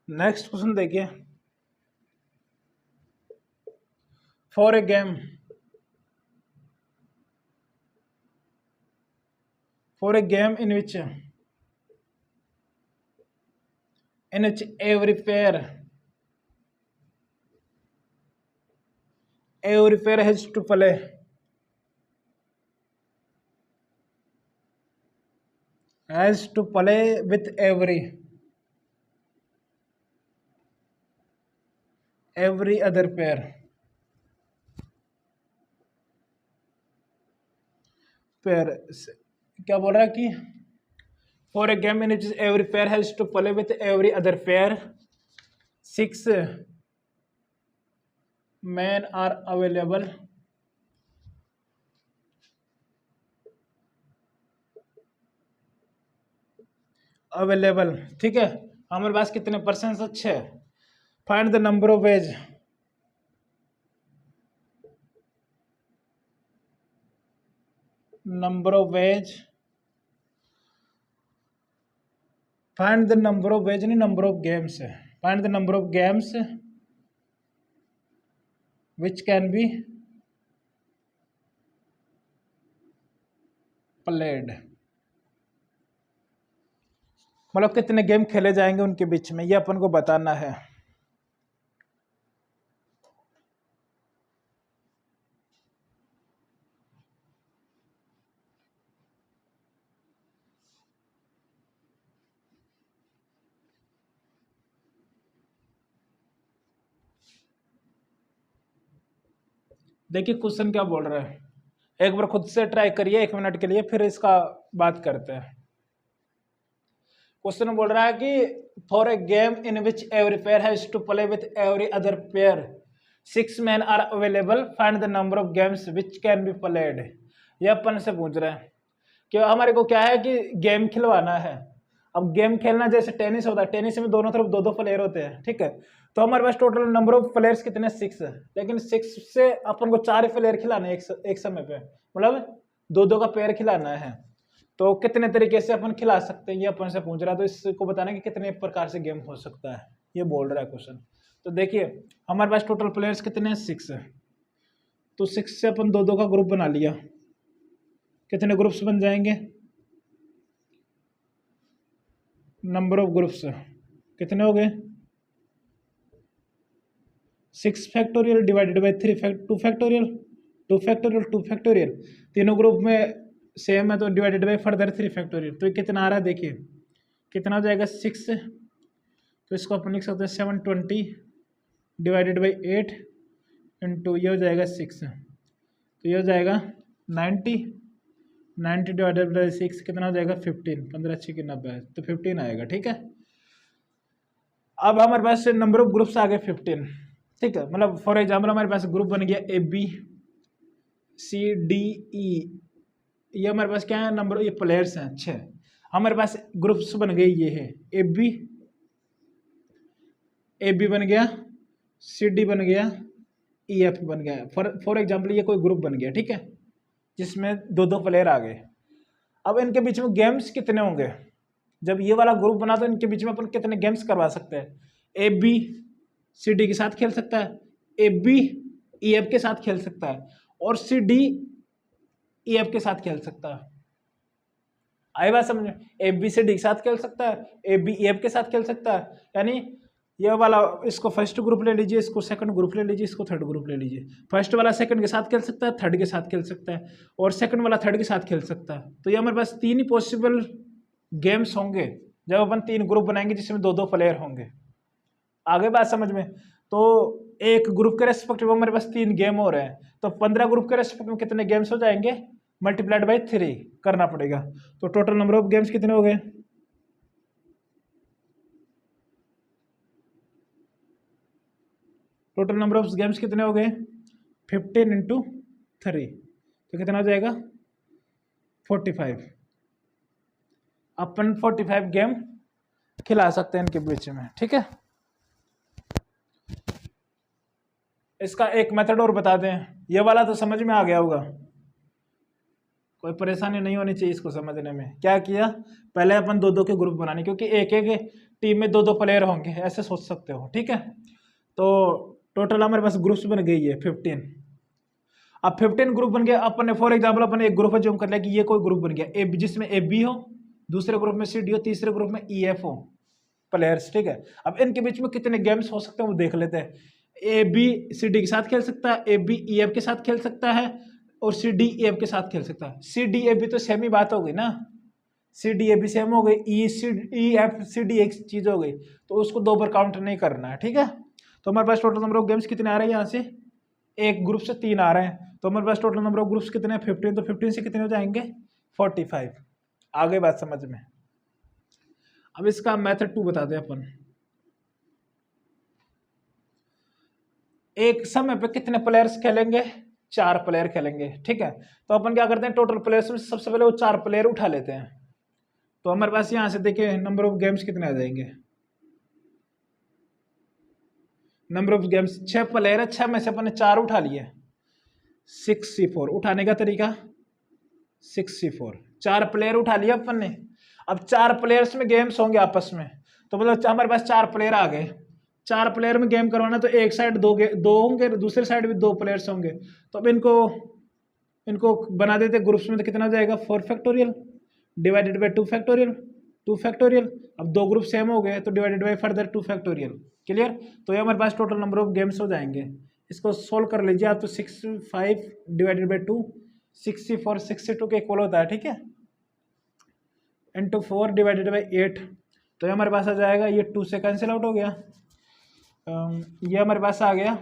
Speaker 1: नेक्स्ट क्वेश्चन देखिए। For a game in which every pair has to play with every other pair क्या बोल रहा है कि for a game in which every pair has to play with every other pair 6 men are available. ठीक है, हमारे पास कितने परसेंट? अच्छे। Find the number of ways find the number of ways नहीं, नंबर ऑफ गेम्स है। Find the number of games which can be played. मतलब कितने गेम खेले जाएंगे उनके बीच में, ये अपन को बताना है। देखिए क्वेश्चन क्या बोल रहा है, एक बार खुद से ट्राई करिए 1 मिनट के लिए, फिर इसका बात करते हैं। क्वेश्चन बोल रहा है कि for a game in which every pair has to play with every other pair 6 men are available, find the number of games which can be played. ये अपन से पूछ रहे हैं कि हमारे को क्या है कि गेम खिलवाना है। अब गेम खेलना जैसे टेनिस होता है, टेनिस में दोनों तरफ 2 प्लेयर होते हैं। ठीक है, तो हमारे पास टोटल नंबर ऑफ प्लेयर्स कितने? 6 है, लेकिन 6 से अपन को 4 प्लेयर खिलाना है एक समय पे, मतलब 2 का पेयर खिलाना है। तो कितने तरीके से अपन खिला सकते हैं ये अपन से पूछ रहा है, तो इसको बताना कि कितने प्रकार से गेम हो सकता है, ये बोल रहा है क्वेश्चन। तो देखिए हमारे पास टोटल प्लेयर्स कितने हैं, 6 है। तो 6 से अपन 2-2 का ग्रुप बना लिया, कितने ग्रुप्स बन जाएंगे, नंबर ऑफ ग्रुप्स कितने हो गए, 6 factorial divided by 2 factorial, 2 factorial 2 factorial, तीनों ग्रुप में सेम है तो डिवाइडेड बाई फर्दर 3 फैक्टोरियल। तो ये कितना आ रहा है देखिए, कितना हो जाएगा 6 से, तो इसको अपन लिख सकते हैं 720 डिवाइडेड बाई 8 इंटू ये हो जाएगा 6, तो ये हो जाएगा 90 डिवाइडेड बाई 6 कितना हो जाएगा 15, 15 6 90, तो 15 आएगा। ठीक है, अब हमारे पास नंबर ऑफ ग्रुप्स आ गए 15। ठीक है, मतलब फॉर एग्जाम्पल हमारे पास ग्रुप बन गया ABCDE, ये हमारे पास क्या है नंबर, ये प्लेयर्स हैं 6। हमारे पास ग्रुप्स बन गए, ये है AB बन गया, CD बन गया, EF बन गया। फॉर एग्जाम्पल ये कोई ग्रुप बन गया, ठीक है, जिसमें 2-2 प्लेयर आ गए। अब इनके बीच में गेम्स कितने होंगे, जब ये वाला ग्रुप बना तो इनके बीच में अपन कितने गेम्स करवा सकते हैं, ABCD के साथ खेल सकता है, ABEF के साथ खेल सकता है, और CDEF के साथ खेल सकता है। आई बात समझ में, ABCD के साथ खेल सकता है, ABEF के साथ खेल सकता है, यानी ये वाला इसको फर्स्ट ग्रुप ले लीजिए, इसको सेकंड ग्रुप ले लीजिए, इसको थर्ड ग्रुप ले लीजिए। फर्स्ट वाला सेकंड के साथ खेल सकता है, थर्ड के साथ खेल सकता है, और सेकंड वाला थर्ड के साथ खेल सकता है। तो ये हमारे पास 3 ही पॉसिबल गेम्स होंगे जब अपन 3 ग्रुप बनाएंगे जिसमें 2-2 प्लेयर होंगे। आगे बात समझ में, तो एक ग्रुप के रेस्पेक्टिव हमारे पास 3 गेम हो रहे हैं, तो 15 ग्रुप के रेस्पेक्टिव में कितने गेम्स हो जाएंगे, मल्टीप्लाइड बाई 3 करना पड़ेगा। तो टोटल नंबर ऑफ गेम्स कितने हो गए, टोटल नंबर ऑफ गेम्स कितने हो गए 15 इंटू 3, तो कितना हो जाएगा 45। अपन 45 गेम खिला सकते हैं इनके बीच में। ठीक है, इसका एक मेथड और बता दें, ये वाला तो समझ में आ गया होगा, कोई परेशानी नहीं होनी चाहिए इसको समझने में। क्या किया, पहले अपन 2-2 के ग्रुप बनाने, क्योंकि एक एक टीम में 2-2 प्लेयर होंगे, ऐसे सोच सकते हो। ठीक है, तो टोटल हमारे पास ग्रुप्स बन गई है 15। अब 15 ग्रुप बन गया, अपन ने फॉर एग्जाम्पल अपन एक ग्रुप ज्यूम कर लिया कि ये कोई ग्रुप बन गया जिसमें AB हो, दूसरे ग्रुप में CD हो, तीसरे ग्रुप में EF हो प्लेयर्स। ठीक है, अब इनके बीच में कितने गेम्स हो सकते हैं वो देख लेते हैं। ABCD के साथ खेल सकता है, ABEF के साथ खेल सकता है, और CDEF के साथ खेल सकता है। CDAB तो सेम ही बात हो गई ना, CDAB सेम हो गई, EFCD एक चीज हो गई, तो उसको 2 बार काउंट नहीं करना है। ठीक है, तो हमारे पास टोटल नंबर ऑफ गेम्स कितने आ रहे हैं, यहाँ से एक ग्रुप से 3 आ रहे हैं, तो हमारे पास टोटल नंबर ऑफ ग्रुप्स कितने हैं 15, तो 15 से कितने हो जाएंगे 45। आगे बात समझ में। अब इसका मेथड 2 बता दें अपन, एक समय पे कितने प्लेयर्स खेलेंगे, 4 प्लेयर खेलेंगे। ठीक है, तो अपन क्या करते हैं, टोटल प्लेयर्स में सबसे पहले वो 4 प्लेयर उठा लेते हैं। तो हमारे पास यहाँ से देखिए नंबर ऑफ गेम्स कितने आ जाएंगे, नंबर ऑफ गेम्स 6 प्लेयर है, 6 में से अपन ने 4 उठा लिए, 6C4 उठाने का तरीका 6C4, 4 प्लेयर उठा लिया अपन ने। अब 4 प्लेयर्स में गेम्स होंगे आपस में, तो मतलब हमारे पास 4 प्लेयर आ गए, 4 प्लेयर में गेम करवाना, तो एक साइड 2 होंगे, दूसरे साइड भी 2 प्लेयर्स होंगे। तो अब इनको बना देते ग्रुप्स में, तो कितना हो जाएगा 4 factorial divided by 2 factorial, 2 factorial. अब 2 ग्रुप सेम हो गए तो divided by further 2 factorial. Clear, तो ये हमारे पास टोटल नंबर ऑफ गेम्स हो जाएंगे। इसको सोल्व कर लीजिए आप, तो 65 डिवाइडेड बाई 2 64 62 के इक्वल होता है। ठीक है, इंटू 4 डिवाइडेड बाई 8, तो ये हमारे पास आ जाएगा, ये 2 से कैंसिल आउट हो गया, ये हमारे पास आ गया,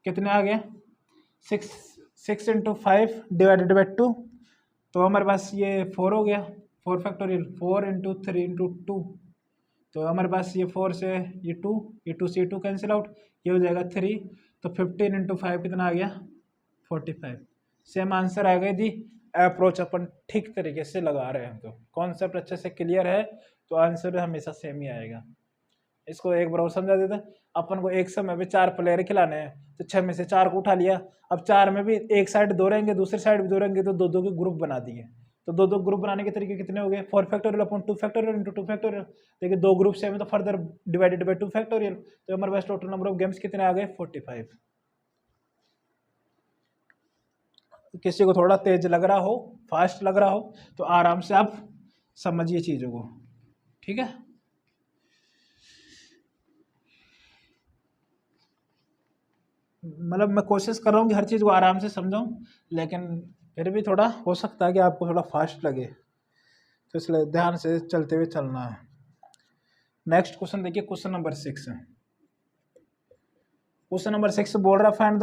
Speaker 1: कितने आ गया 6 इंटू 5 डिवाइडेड बाई 2, तो हमारे पास ये 4 हो गया, 4 फैक्टोरियल, 4 इंटू 3 इंटू 2, तो हमारे पास ये 4 से ये 2, ये 2 से 2 कैंसिल आउट, ये हो जाएगा 3, तो 15 इंटू 5 कितना आ गया 45। सेम आंसर आएगा यदि अप्रोच अपन ठीक तरीके से लगा रहे हैं, तो कॉन्सेप्ट अच्छे से क्लियर है तो आंसर हमेशा सेम ही आएगा। इसको एक बार और समझा देते हैं, अपन को एक समय पे 4 प्लेयर खिलाने हैं, तो 6 में से 4 को उठा लिया। अब 4 में भी एक साइड 2 रहेंगे, दूसरी साइड भी 2 रहेंगे, तो 2-2 के ग्रुप बना दिए। तो दो दो ग्रुप बनाने के तरीके कितने हो गए, 4 factorial upon 2 factorial into 2 factorial. देखिए 2 ग्रुप से हमें तो फर्दर डिवाइडेड बाय 2 फैक्टोरियल, तो हमारे पास टोटल नंबर ऑफ गेम्स कितने आ गए, 45। किसी को थोड़ा तेज लग रहा हो, फास्ट लग रहा हो, तो आराम से आप समझिए चीज़ों को, ठीक है। मतलब मैं कोशिश कर रहा हूँ कि हर चीज़ को आराम से समझाऊँ, लेकिन फिर भी थोड़ा हो सकता है कि आपको थोड़ा फास्ट लगे, तो इसलिए ध्यान से चलते हुए चलना है। नेक्स्ट क्वेश्चन देखिए, क्वेश्चन नंबर 6। क्वेश्चन नंबर 6 बोल रहा है find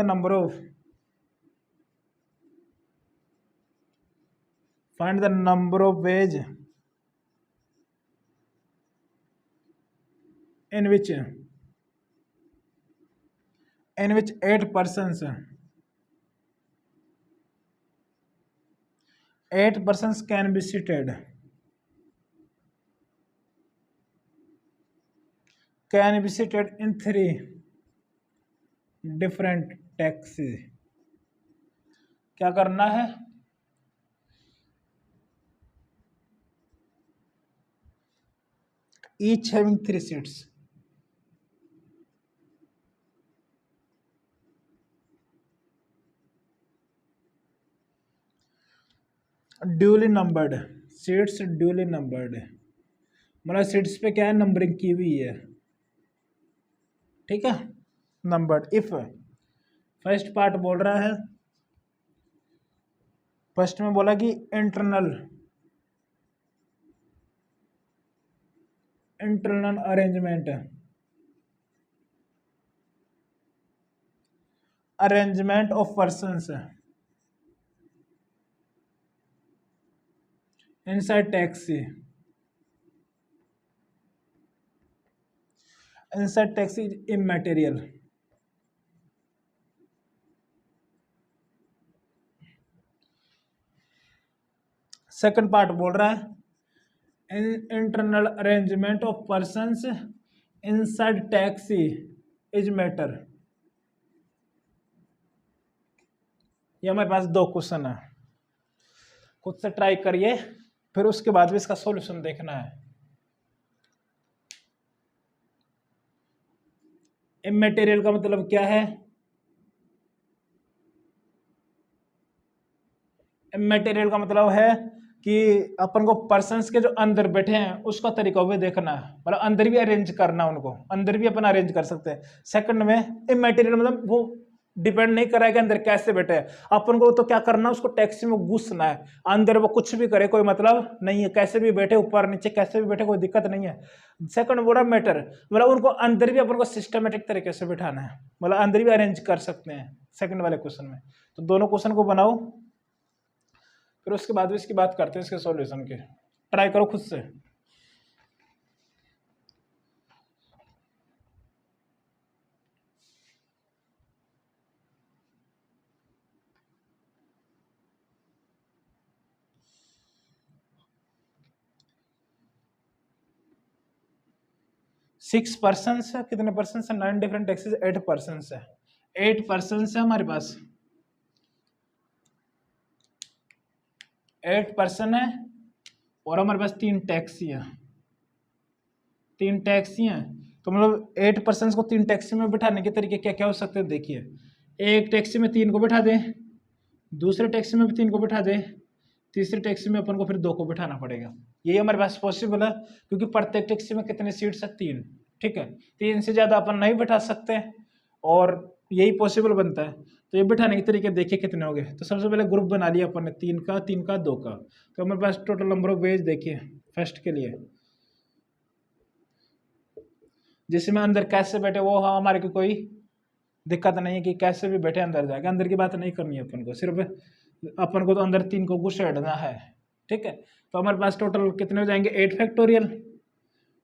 Speaker 1: the number of veg in which 8 persons can be seated in 3 different taxis। क्या करना है, each having 3 seats, duly numbered seats, duly numbered मतलब सीट्स पे क्या है, नंबरिंग की हुई है, ठीक है, नंबर्ड। इफ फर्स्ट पार्ट बोल रहा है, फर्स्ट में बोला कि internal arrangement of persons inside taxi is immaterial। Second part बोल रहा है internal arrangement of persons inside taxi is matter. ये हमारे पास 2 क्वेश्चन है, खुद से ट्राई करिए, फिर उसके बाद भी इसका सॉल्यूशन देखना है। इमैटेरियल का मतलब क्या है, इमैटेरियल का मतलब है कि अपन को पर्सन्स के जो अंदर बैठे हैं उसका तरीका भी देखना है, मतलब अंदर भी अरेंज करना, उनको अंदर भी अपन अरेंज कर सकते हैं। सेकंड में इमैटेरियल मतलब वो डिपेंड नहीं कर रहा है कि अंदर कैसे बैठे हैं, अपन को तो क्या करना है, उसको टैक्सी में घुसना है, अंदर वो कुछ भी करे कोई मतलब नहीं है, कैसे भी बैठे, ऊपर नीचे कैसे भी बैठे कोई दिक्कत नहीं है। सेकंड बोला मैटर, मतलब उनको अंदर भी अपन को सिस्टमेटिक तरीके से बिठाना है, मतलब अंदर भी अरेंज कर सकते हैं सेकंड वाले क्वेश्चन में। तो दोनों क्वेश्चन को बनाओ, फिर उसके बाद भी इसकी बात करते हैं, इसके सॉल्यूशन के, ट्राई करो खुद से। सिक्स पर्सन है, कितने पर्सन है, 9 डिफरेंट टैक्सीज, 8 पर्सन है, 8 पर्सन है हमारे पास, 8 पर्सन है, और हमारे पास 3 टैक्सी है, 3 टैक्सी हैं। तो मतलब 8 पर्सन को 3 टैक्सी में बिठाने के तरीके क्या क्या हो सकते हैं, देखिए, एक टैक्सी में 3 को बिठा दें, दूसरे टैक्सी में भी 3 को बिठा दें, तीसरी टैक्सी में अपन को फिर 2 को बिठाना पड़ेगा। यही हमारे पास पॉसिबल है, क्योंकि प्रत्येक टैक्सी में कितने सीट्स है, 3, ठीक है, 3 से ज़्यादा अपन नहीं बिठा सकते, और यही पॉसिबल बनता है। तो ये बिठाने के तरीके देखिए कितने हो गए। तो सबसे पहले ग्रुप बना लिया अपन ने, 3 का, 3 का, 2 का। तो हमारे पास टोटल नंबर ऑफ वेज देखिए फर्स्ट के लिए, जिसमें अंदर कैसे बैठे वो हमारे को कोई दिक्कत नहीं है कि कैसे भी बैठे अंदर जाके, अंदर की बात नहीं करनी है अपन को, सिर्फ अपन को तो अंदर 3 को घुसेड़ना है, ठीक है। तो हमारे पास टोटल कितने हो जाएंगे, 8 factorial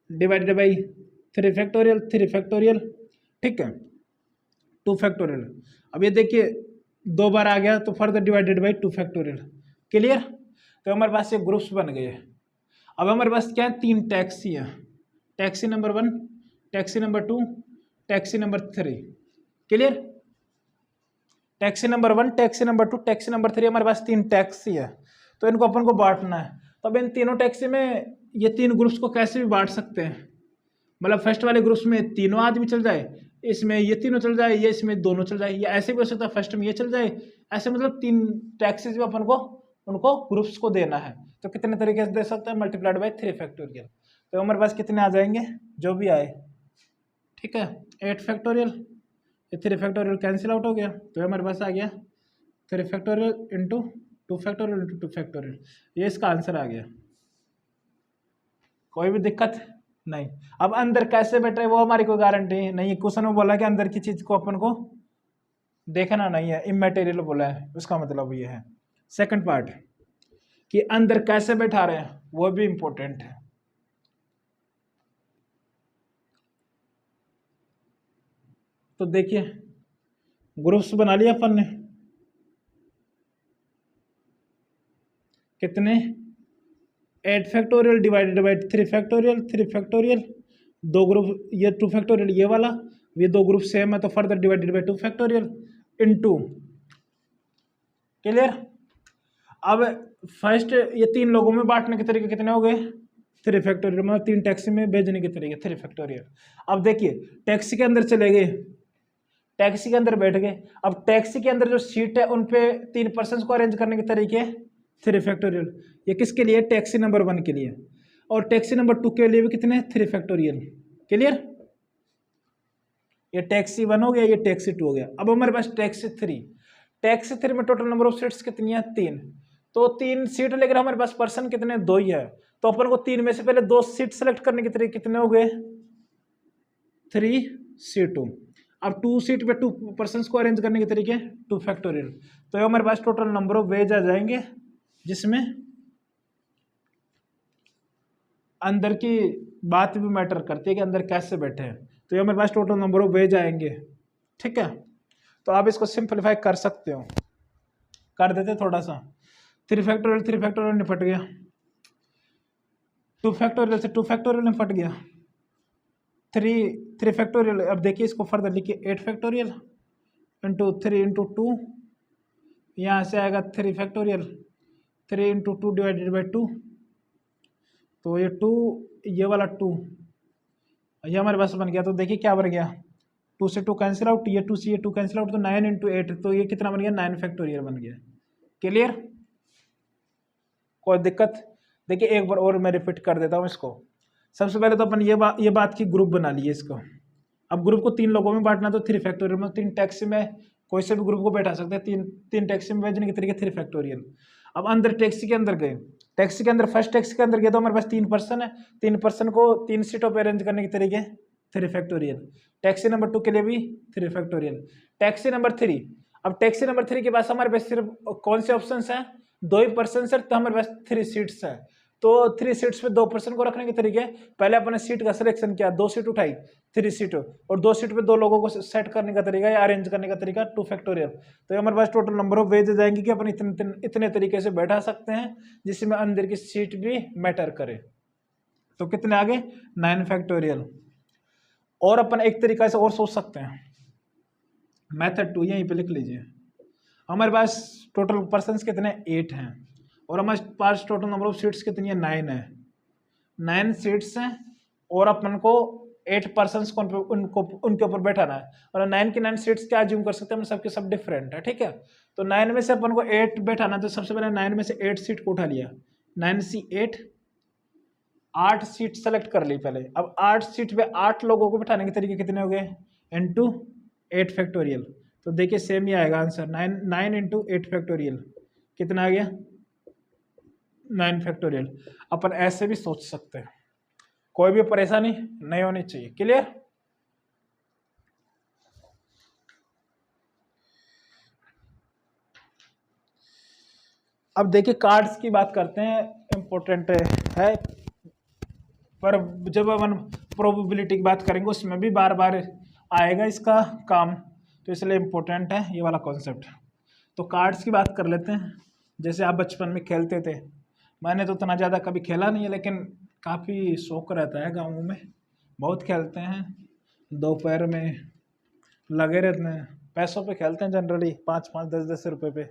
Speaker 1: divided by 3 factorial, 3 factorial, ठीक है, 2 फैक्टोरियल। अब ये देखिए 2 बार आ गया तो further divided by 2 factorial, clear. तो हमारे पास ये ग्रुप्स बन गए। अब हमारे पास क्या है, 3 टैक्सी है, taxi number 1, taxi number 2, taxi number 3, clear. Taxi number 1, taxi number 2, taxi number 3, हमारे पास 3 टैक्सी है। तो इनको अपन को बांटना है। तो अब इन तीनों टैक्सी में ये तीन ग्रुप्स को कैसे भी बांट सकते हैं, मतलब फर्स्ट वाले ग्रुप्स में तीनों आदमी चल जाए, इसमें ये तीनों चल जाए, ये इसमें दोनों चल जाए, या ऐसे भी हो सकता है फर्स्ट में ये चल जाए, ऐसे मतलब तीन टैक्सीज में अपन को उनको ग्रुप्स को देना है। तो कितने तरीके से दे सकते हैं, मल्टीप्लाइड बाय 3 फैक्टोरियल। तो हमारे पास कितने आ जाएंगे, जो भी आए, ठीक है, 8 फैक्टोरियल, ये 3 फैक्टोरियल कैंसिल आउट हो गया, तो हमारे पास आ गया 3 factorial into 2 factorial into 2 factorial, ये इसका आंसर आ गया। कोई भी दिक्कत नहीं। अब अंदर कैसे बैठे वो हमारी कोई गारंटी नहीं है, क्वेश्चन में बोला कि अंदर की चीज को अपन को देखना नहीं है, इमैटेरियल बोला है, उसका मतलब ये है। सेकंड पार्ट कि अंदर कैसे बैठा रहे हैं वो भी इंपॉर्टेंट है। तो देखिए ग्रुप्स बना लिया अपन ने, कितने 8 factorial divided by 3 factorial, 3 factorial, दो ग्रुप, ये 2 फैक्टोरियल ये वाला, ये दो ग्रुप सेम है तो further divided by 2 factorial into, clear. अब फर्स्ट ये तीन लोगों में बांटने के तरीके कितने हो गए, 3 फैक्टोरियल, मतलब 3 टैक्सी में भेजने के तरीके 3 फैक्टोरियल। अब देखिए टैक्सी के अंदर चले गए, टैक्सी के अंदर बैठ गए, अब टैक्सी के अंदर जो सीट है उन पे 3 पर्सन को अरेंज करने के तरीके 3 फैक्टोरियल। ये किसके लिए, टैक्सी नंबर 1 के लिए, और टैक्सी नंबर 2 के लिए भी कितने 3 फैक्टोरियल, क्लियर। ये टैक्सी 1 हो गया, ये टैक्सी 2 हो गया। अब हमारे पास टैक्सी 3, टैक्सी 3 में टोटल नंबर ऑफ सीट्स कितनी है, 3, तो 3 सीट लेकर हमारे पास पर्सन कितने, 2 ही है, तो अपन को 3 में से पहले 2 सीट सेलेक्ट करने के तरीके कितने हो गए, 3C2। अब 2 सीट पे 2 पर्सन को अरेंज करने के तरीके 2 फैक्टोरियल, तो हमारे पास टोटल नंबर ऑफ वेज आ जाएंगे, जिसमें अंदर की बात भी मैटर करती है कि अंदर कैसे बैठे हैं। तो ये हमारे पास टोटल नंबर ऑफ वेज आएंगे, ठीक है। तो आप इसको सिंपलीफाई कर सकते हो, कर देते थोड़ा सा, 3 फैक्टोरियल निपट गया, 2 फैक्टोरियल से 2 फैक्टोरियल निपट गया, 3 फैक्टोरियल। अब देखिए इसको फर्दर लिखिए, 8 फैक्टोरियल इंटू 3 इंटू 2, यहाँ से आएगा 3 फैक्टोरियल, 3 इंटू 2 डिवाइडेड बाई 2, तो ये 2, ये वाला 2, ये हमारे पास बन गया। तो देखिए क्या बन गया, 2 से 2 कैंसिल आउट, ये 2 से ये 2 कैंसिल आउट, तो 9 इंटू 8, तो ये कितना बन गया, 9 फैक्टोरियल बन गया, क्लियर। कोई दिक्कत, देखिए एक बार और मैं रिपीट कर देता हूँ इसको। सबसे पहले तो अपन ये बात की ग्रुप बना लिए इसको। अब ग्रुप को 3 लोगों में बांटना, तो 3 फैक्टोरियल में 3 टैक्सी में कोई से भी ग्रुप को बैठा सकते हैं, 3 टैक्सी में भेजने के तरीके 3 फैक्टोरियल। अब अंदर टैक्सी के अंदर गए, टैक्सी के अंदर फर्स्ट टैक्सी के अंदर गए तो हमारे पास 3 पर्सन है, 3 पर्सन को 3 सीटों पर अरेंज करने के तरीके 3 फैक्टोरियल। टैक्सी नंबर 2 के लिए भी 3 फैक्टोरियल। टैक्सी नंबर 3, अब टैक्सी नंबर 3 के पास हमारे पास सिर्फ कौन से ऑप्शन हैं, 2 ही पर्सन है, तो हमारे पास 3 सीट्स है, तो 3 सीट्स पे 2 पर्सन को रखने के तरीके, पहले अपने सीट का सिलेक्शन किया, 2 सीट उठाई, 3 सीट, और 2 सीट पे 2 लोगों को सेट करने का तरीका या अरेंज करने का तरीका 2 फैक्टोरियल। तो हमारे पास टोटल नंबर ऑफ वेज जाएंगे कि अपन इतने तरीके से बैठा सकते हैं जिसमें अंदर की सीट भी मैटर करे। तो कितने आगे, 9 फैक्टोरियल। और अपन एक तरीका से और सोच सकते हैं, मेथड 2 यहीं पे लिख लीजिए। हमारे पास टोटल पर्सन कितने, 8 हैं, और हमारे पास टोटल नंबर ऑफ सीट्स कितनी है, 9 है, 9 सीट्स हैं, और अपन को 8 पर्सन को उनके ऊपर बैठाना है, और 9 की 9 सीट्स क्या अज्यूम कर सकते हैं, सबके सब डिफरेंट है, ठीक है। तो 9 में से अपन को 8 बैठाना, तो सबसे पहले 9 में से 8 सीट को उठा लिया, 9C8, 8 सीट सेलेक्ट कर ली पहले। अब 8 सीट पे 8 लोगों को बैठाने के तरीके कितने हो गए, इंटू 8 फैक्टोरियल। तो देखिए सेम ही आएगा आंसर, 9 इंटू 8 फैक्टोरियल, कितना आ गया, 9 फैक्टोरियल। अपन ऐसे भी सोच सकते हैं, कोई भी परेशानी नहीं होनी चाहिए, क्लियर। अब देखिए कार्ड्स की बात करते हैं, इम्पोर्टेंट है, पर जब अपन प्रोबेबिलिटी की बात करेंगे उसमें भी बार बार आएगा इसका काम, तो इसलिए इम्पोर्टेंट है ये वाला कॉन्सेप्ट। तो कार्ड्स की बात कर लेते हैं। जैसे आप बचपन में खेलते थे, मैंने तो उतना ज़्यादा कभी खेला नहीं है, लेकिन काफ़ी शौक रहता है, गाँव में बहुत खेलते हैं, दोपहर में लगे रहते हैं, पैसों पे खेलते हैं जनरली, 5-5, 10-10 रुपये पे।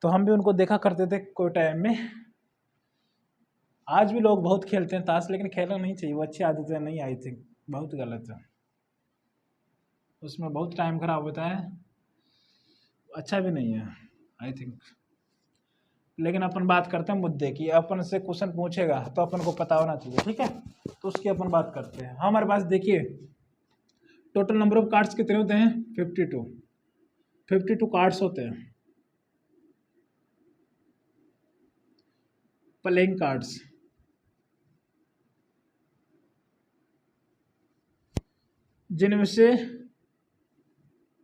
Speaker 1: तो हम भी उनको देखा करते थे कोई टाइम में। आज भी लोग बहुत खेलते हैं ताश, लेकिन खेलना नहीं चाहिए, वो अच्छी आदतें नहीं, आई थिंक बहुत गलत है, उसमें बहुत टाइम खराब होता है, अच्छा भी नहीं है आई थिंक। लेकिन अपन बात करते हैं मुद्दे की, अपन से क्वेश्चन पूछेगा तो अपन को पता होना चाहिए, ठीक है, तो उसकी अपन बात करते हैं। हमारे पास देखिए टोटल नंबर ऑफ कार्ड्स कितने होते हैं, 52, 52 कार्ड्स होते हैं, प्लेइंग कार्ड्स, जिनमें से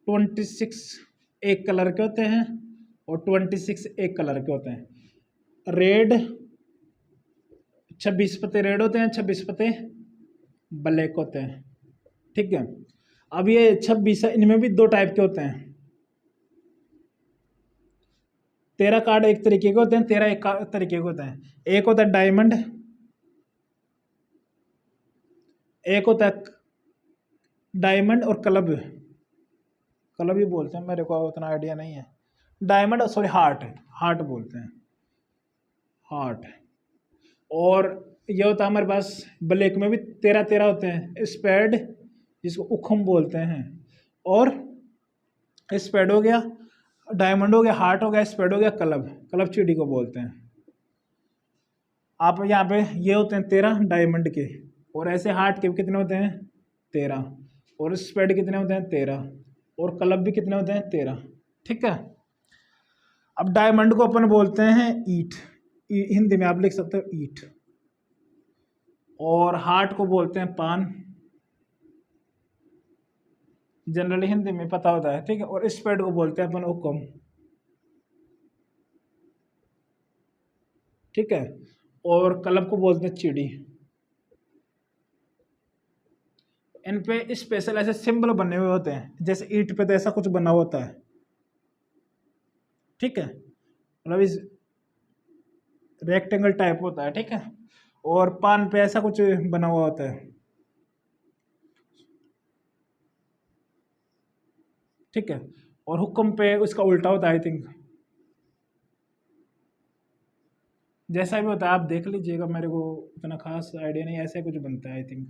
Speaker 1: 26 एक कलर के होते हैं और 26 एक कलर के होते हैं। रेड 26 पत्ते रेड होते हैं, 26 पत्ते ब्लैक होते हैं, ठीक है। अब ये 26 है, इनमें भी दो टाइप के होते हैं। 13 कार्ड एक तरीके के होते हैं, 13 एक तरीके के होते हैं। एक होता है डायमंड, एक होता है डायमंड और क्लब, क्लब ही बोलते हैं, मेरे को उतना आइडिया नहीं है। डायमंड सॉरी हार्ट, हार्ट बोलते हैं, हार्ट। और ये होता है हमारे पास ब्लैक में भी 13 होते हैं। स्पेड जिसको उखम बोलते हैं, और स्पेड हो गया, डायमंड हो गया, हार्ट हो गया, स्पेड हो गया, क्लब, क्लब चिड़ी को बोलते हैं। आप यहाँ पे ये होते हैं 13 डायमंड के, और ऐसे हार्ट के कितने होते हैं 13, और स्पेड कितने होते हैं 13, और क्लब भी कितने होते हैं 13, ठीक है। अब डायमंड को अपन बोलते हैं ईट, हिंदी में आप लिख सकते हो ईट, और हार्ट को बोलते हैं पान, जनरली हिंदी में पता होता है, ठीक है। और स्पेड को बोलते हैं अपन हुक्म, ठीक है। और क्लब को बोलते हैं चिड़ी। इन पे स्पेशल ऐसे सिंबल बने हुए होते हैं, जैसे ईट पे तो ऐसा कुछ बना होता है, ठीक है, मतलब इस रेक्टेंगल टाइप होता है, ठीक है। और पान पे ऐसा कुछ बना हुआ होता है, ठीक है। और हुक्म पे उसका उल्टा होता है आई थिंक, जैसा भी होता है आप देख लीजिएगा, मेरे को उतना खास आइडिया नहीं, ऐसा कुछ बनता है आई थिंक,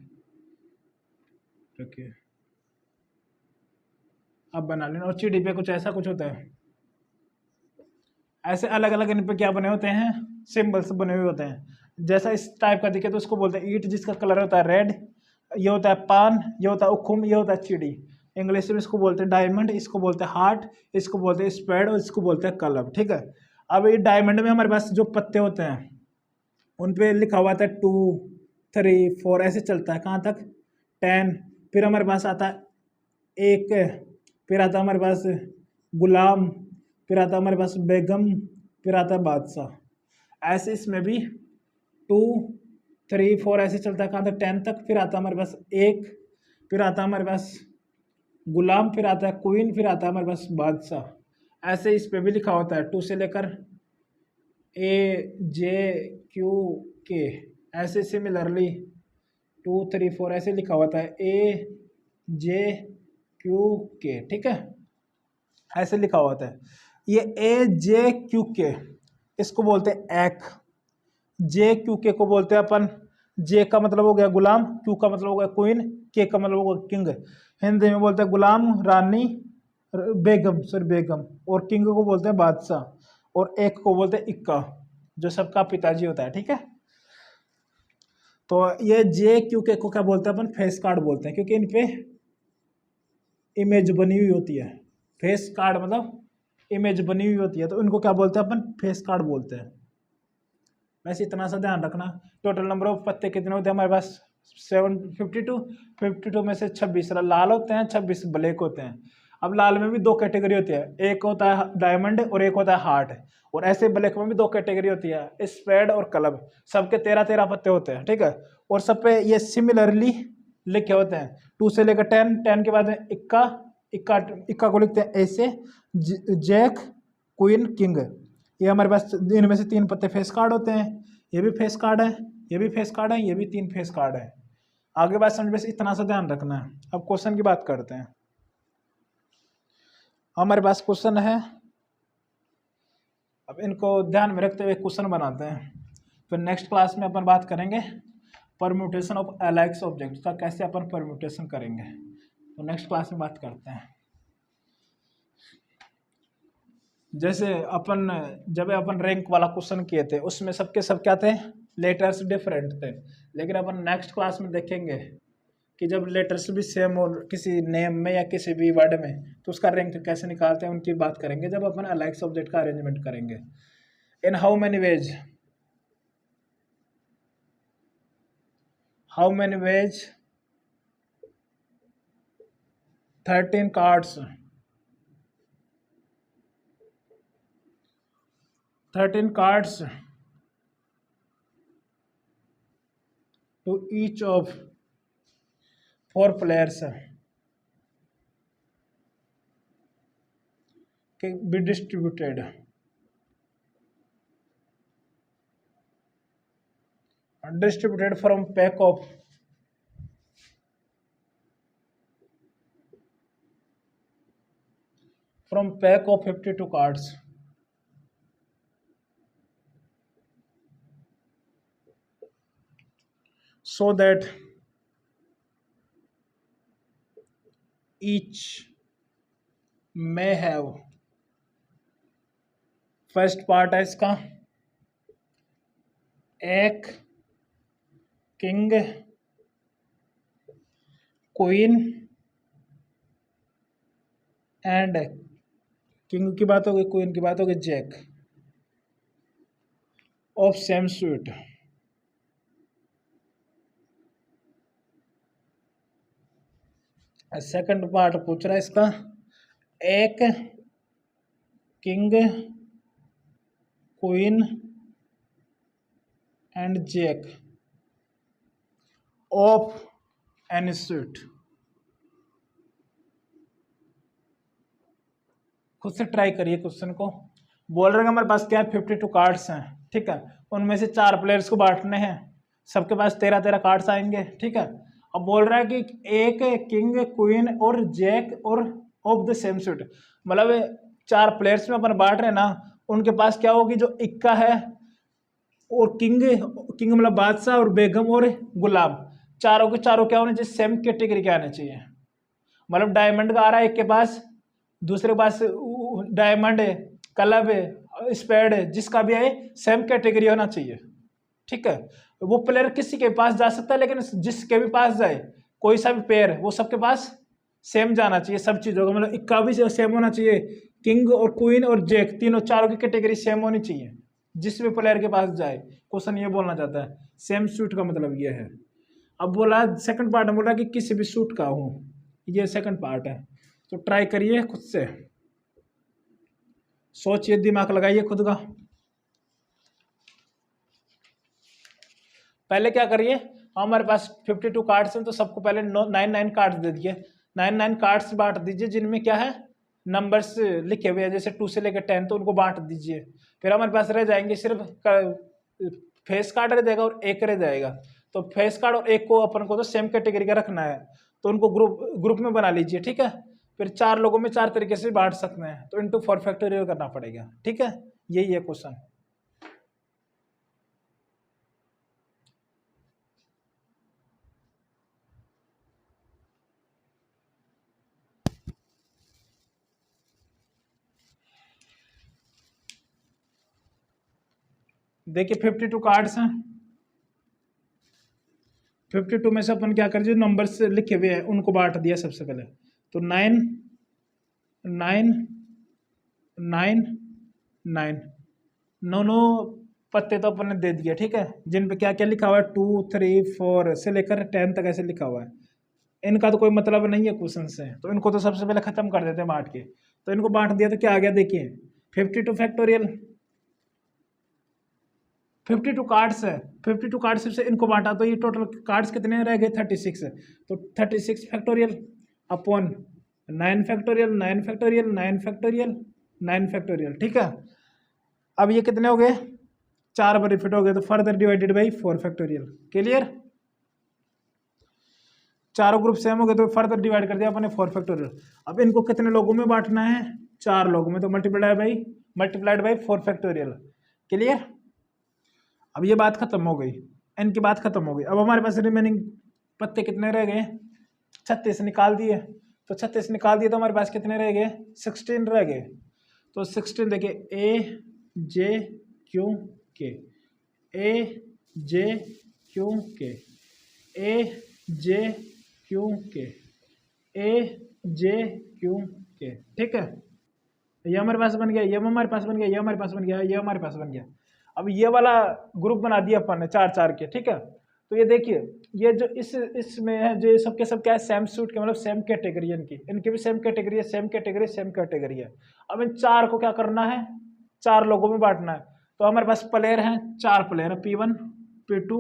Speaker 1: ओके आप बना लेना। और चिड़ी पे कुछ ऐसा कुछ होता है, ऐसे अलग अलग इन पे क्या बने होते हैं, सिंबल्स बने हुए होते हैं। जैसा इस टाइप का दिखे तो उसको बोलते हैं ईट, जिसका कलर होता है रेड, ये होता है पान, ये होता है उखुम, ये होता है चिड़ी। इंग्लिश में इसको बोलते हैं डायमंड, इसको बोलते हैं हार्ट, इसको बोलते हैं स्पेड, और इसको बोलते हैं क्लब, ठीक है। अब ये डायमंड में हमारे पास जो पत्ते होते हैं उन पे लिखा हुआ था 2 3 4 ऐसे चलता है, कहाँ तक 10, फिर हमारे पास आता है एक, फिर आता है हमारे पास गुलाम, फिर आता है हमारे पास बेगम, फिर आता है बादशाह। ऐसे इसमें भी 2 3 4 ऐसे चलता है, कहाँ तक 10 तक, फिर आता है हमारे पास एक, फिर आता है हमारे पास गुलाम, फिर आता है क्वीन, फिर आता है हमारे पास बादशाह। ऐसे इस पे भी लिखा होता है 2 से लेकर ए जे क्यू के, ऐसे सिमिलरली 2 3 4 ऐसे लिखा होता है ए जे क्यू के, ठीक है, ऐसे लिखा होता है। ये ए जे क्यू के इसको बोलते हैं एक, जे क्यू के को बोलते हैं अपन, जे का मतलब हो गया गुलाम, क्यू का मतलब हो गया क्वीन, के का मतलब हो गया किंग। हिंदी में बोलते हैं गुलाम, रानी, बेगम, सॉरी बेगम, और किंग को बोलते हैं बादशाह, और एक को बोलते हैं इक्का, जो सबका पिताजी होता है, ठीक है। तो ये जे क्यू के को क्या बोलते हैं अपन, फेस कार्ड बोलते हैं, क्योंकि इन पे इमेज बनी हुई होती है। फेस कार्ड मतलब इमेज बनी हुई होती है, तो इनको क्या बोलते हैं अपन, फेस कार्ड बोलते हैं। वैसे इतना सा ध्यान रखना। टोटल नंबर ऑफ पत्ते कितने होते हैं हमारे पास 52 में से 26 लाल होते हैं, 26 ब्लैक होते हैं। अब लाल में भी दो कैटेगरी होती है, एक होता है डायमंड और एक होता है हार्ट, और ऐसे ब्लैक में भी दो कैटेगरी होती है, स्पेड और क्लब। सबके 13 पत्ते होते हैं, ठीक है। और सब पे ये सिमिलरली लिखे होते हैं 2 से लेकर 10, 10 के बाद में इक्का, इक्का इक्का को लिखते हैं ऐसे, जैक, क्वीन, किंग। ये हमारे पास इनमें से 3 पत्ते फेस कार्ड होते हैं, ये भी फेस कार्ड है, ये भी फेस कार्ड है, ये भी 3 फेस कार्ड है। आगे बात समझ, बस इतना सा ध्यान रखना है। अब क्वेश्चन की बात करते हैं। हमारे पास क्वेश्चन है अब इनको ध्यान में रखते हुए क्वेश्चन बनाते हैं, फिर नेक्स्ट क्लास में अपन बात करेंगे परम्यूटेशन ऑफ अलाइक्स ऑब्जेक्ट का, कैसे अपन परम्यूटेशन करेंगे, तो नेक्स्ट क्लास में बात करते हैं। जैसे अपन जब अपन रैंक वाला क्वेश्चन किए थे उसमें सबके सब क्या थे, लेटर्स डिफरेंट थे, लेकिन अपन नेक्स्ट क्लास में देखेंगे कि जब लेटर्स भी सेम हो किसी नेम में या किसी भी वर्ड में तो उसका रैंक कैसे निकालते हैं उनकी बात करेंगे जब अपन अलाइक्स ऑब्जेक्ट का अरेंजमेंट करेंगे। In how many ways 13 cards 13 cards to each of 4 players can be distributed from pack of 52 cards so that each may have, first part है इसका एक किंग क्वीन एंड किंग की बात होगी, क्वीन की बात होगी, jack of same suit. Second part पूछ रहा है इसका एक king queen and jack of any suit. खुद से ट्राई करिए क्वेश्चन को। बोल रहे हैं हमारे पास क्या है 52 कार्ड्स हैं, ठीक है, उनमें से 4 प्लेयर्स को बांटने हैं, सबके पास 13 कार्ड्स आएंगे, ठीक है। अब बोल रहा है कि एक किंग क्वीन और जैक और ऑफ द सेम सूट, मतलब 4 प्लेयर्स में अपन बांट रहे हैं ना, उनके पास क्या होगी, जो इक्का है और किंग मतलब बादशाह और बेगम और गुलाब, चारों के चारों क्या होने चाहिए, सेम कैटेगरी के आने चाहिए। मतलब डायमंड का आ रहा है एक के पास, दूसरे के पास डायमंड है, क्लब है, स्पेड है, जिसका भी है सेम कैटेगरी होना चाहिए, ठीक है। वो प्लेयर किसी के पास जा सकता है, लेकिन जिसके भी पास जाए कोई सा भी पेयर वो सबके पास सेम जाना चाहिए, सब चीज़ों का मतलब इक्का भी सेम होना चाहिए, किंग और क्वीन और जैक तीनों चारों की कैटेगरी सेम होनी चाहिए जिस भी प्लेयर के पास जाए। क्वेश्चन ये बोलना चाहता है, सेम सूट का मतलब ये है। अब बोला सेकंड पार्ट में, बोला कि किसी भी सूट का हो, ये सेकंड पार्ट है, तो ट्राई करिए खुद से, सोचिए, दिमाग लगाइए खुद का। पहले क्या करिए, हमारे पास 52 कार्ड्स हैं तो सबको पहले 9 कार्ड्स दे दिए, 9 कार्ड्स बांट दीजिए जिनमें क्या है नंबर्स लिखे हुए हैं, जैसे 2 से लेकर 10, तो उनको बांट दीजिए। फिर हमारे पास रह जाएंगे सिर्फ फेस कार्ड रह जाएगा और एक रह जाएगा, तो फेस कार्ड और एक को अपन को तो सेम कैटेगरी का रखना है, तो उनको ग्रुप में बना लीजिए, ठीक है। फिर 4 लोगों में 4 तरीके से बांट सकते हैं, तो इनटू 4 फैक्टोरियल करना पड़ेगा, ठीक है। यही है क्वेश्चन। देखिए 52 कार्ड्स हैं, 52 में से अपन क्या करें, जो नंबर्स लिखे हुए हैं उनको बांट दिया सबसे पहले, तो 9 9 9 9, 9 पत्ते तो अपन ने दे दिए, ठीक है, जिन पे क्या क्या लिखा हुआ है 2 3 4 से लेकर 10 तक ऐसे लिखा हुआ है, इनका तो कोई मतलब नहीं है क्वेश्चन से, तो इनको तो सबसे पहले खत्म कर देते हैं बांट के। तो इनको बांट दिया तो क्या आ गया, देखिए 52 फैक्टोरियल, 52 कार्ड्स है, 52 कार्ड्स से इनको बांटा तो ये टोटल कार्ड्स कितने रह गए 36 है, तो 36 factorial upon 9 factorial 9 factorial 9 factorial 9 factorial, ठीक है। अब ये कितने हो गए, 4 बार रिपीट हो गए, तो further divided by 4 factorial. Clear, चारों ग्रुप सेम हो गए तो फर्दर डिवाइड कर दिया अपने 4 फैक्टोरियल। अब इनको कितने लोगों में बांटना है, 4 लोगों में, तो multiply by multiplied by 4 factorial. Clear? अब ये बात खत्म हो गई, n की बात खत्म हो गई। अब हमारे पास रिमेनिंग पत्ते कितने रह गए? 36 निकाल दिए। तो 36 निकाल दिए तो हमारे पास कितने रह गए? 16 रह गए। तो 16 देखिए, ए जे क्यू के, ए जे क्यू के, ए जे क्यू के, ए जे क्यू के। ठीक है, ये हमारे पास बन गया, ये हमारे पास बन गया, ये हमारे पास बन गया, ये हमारे पास बन गया। अब ये वाला ग्रुप बना दिया अपन ने 4 4 के। ठीक है, तो ये देखिए, ये जो इसमें है, जो सबके सब क्या है, सेम सूट के, मतलब सेम कैटेगरी है इनकी भी सेम कैटेगरी है, सेम कैटेगरी, सेम कैटेगरी है। अब इन 4 को क्या करना है? 4 लोगों में बांटना है। तो हमारे पास प्लेयर हैं, 4 प्लेयर है, P1 P2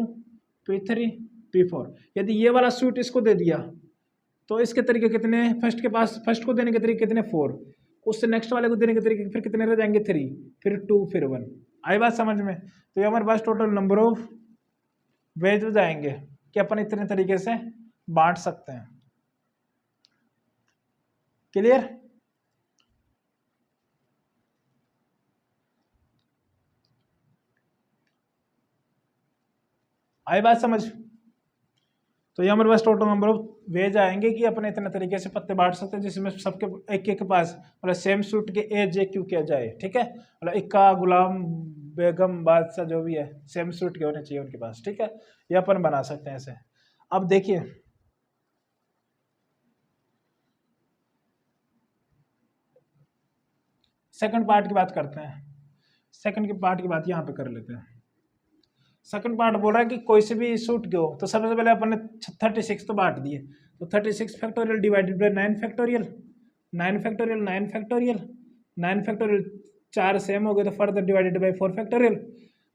Speaker 1: P3 P4। यदि ये वाला सूट इसको दे दिया तो इसके तरीके कितने? फर्स्ट को देने के तरीके कितने? 4। उससे नेक्स्ट वाले को देने के तरीके फिर कितने रह जाएंगे? 3, फिर 2, फिर 1। आई बात समझ में? तो ये हमारे पास टोटल नंबर ऑफ वेज हो जाएंगे कि अपन इतने तरीके से बांट सकते हैं। क्लियर? आई बात समझ? तो ये हमारे पास टोटल नंबर ऑफ वेज आएंगे कि अपने इतने तरीके से पत्ते बांट सकते हैं जिसमें सबके एक के पास मतलब सेम सूट के ए जे क्यू किया जाए। ठीक है, मतलब इक्का, गुलाम, बेगम, बादशाह, जो भी है सेम सूट के होने चाहिए उनके पास। ठीक है, ये अपन बना सकते हैं ऐसे। अब देखिए, सेकंड पार्ट की बात करते हैं। सेकंड की पार्ट की बात यहाँ पे कर लेते हैं। सेकंड पार्ट बोल रहा है कि कोई से भी सूट के हो। तो सबसे पहले अपन ने 36 तो बांट दिए। तो 36 factorial divided by 9 factorial, 9 factorial, 9 factorial, 9 factorial, 4 same हो गए तो फर्दर डिवाइडेड बाई 4 फैक्टोरियल।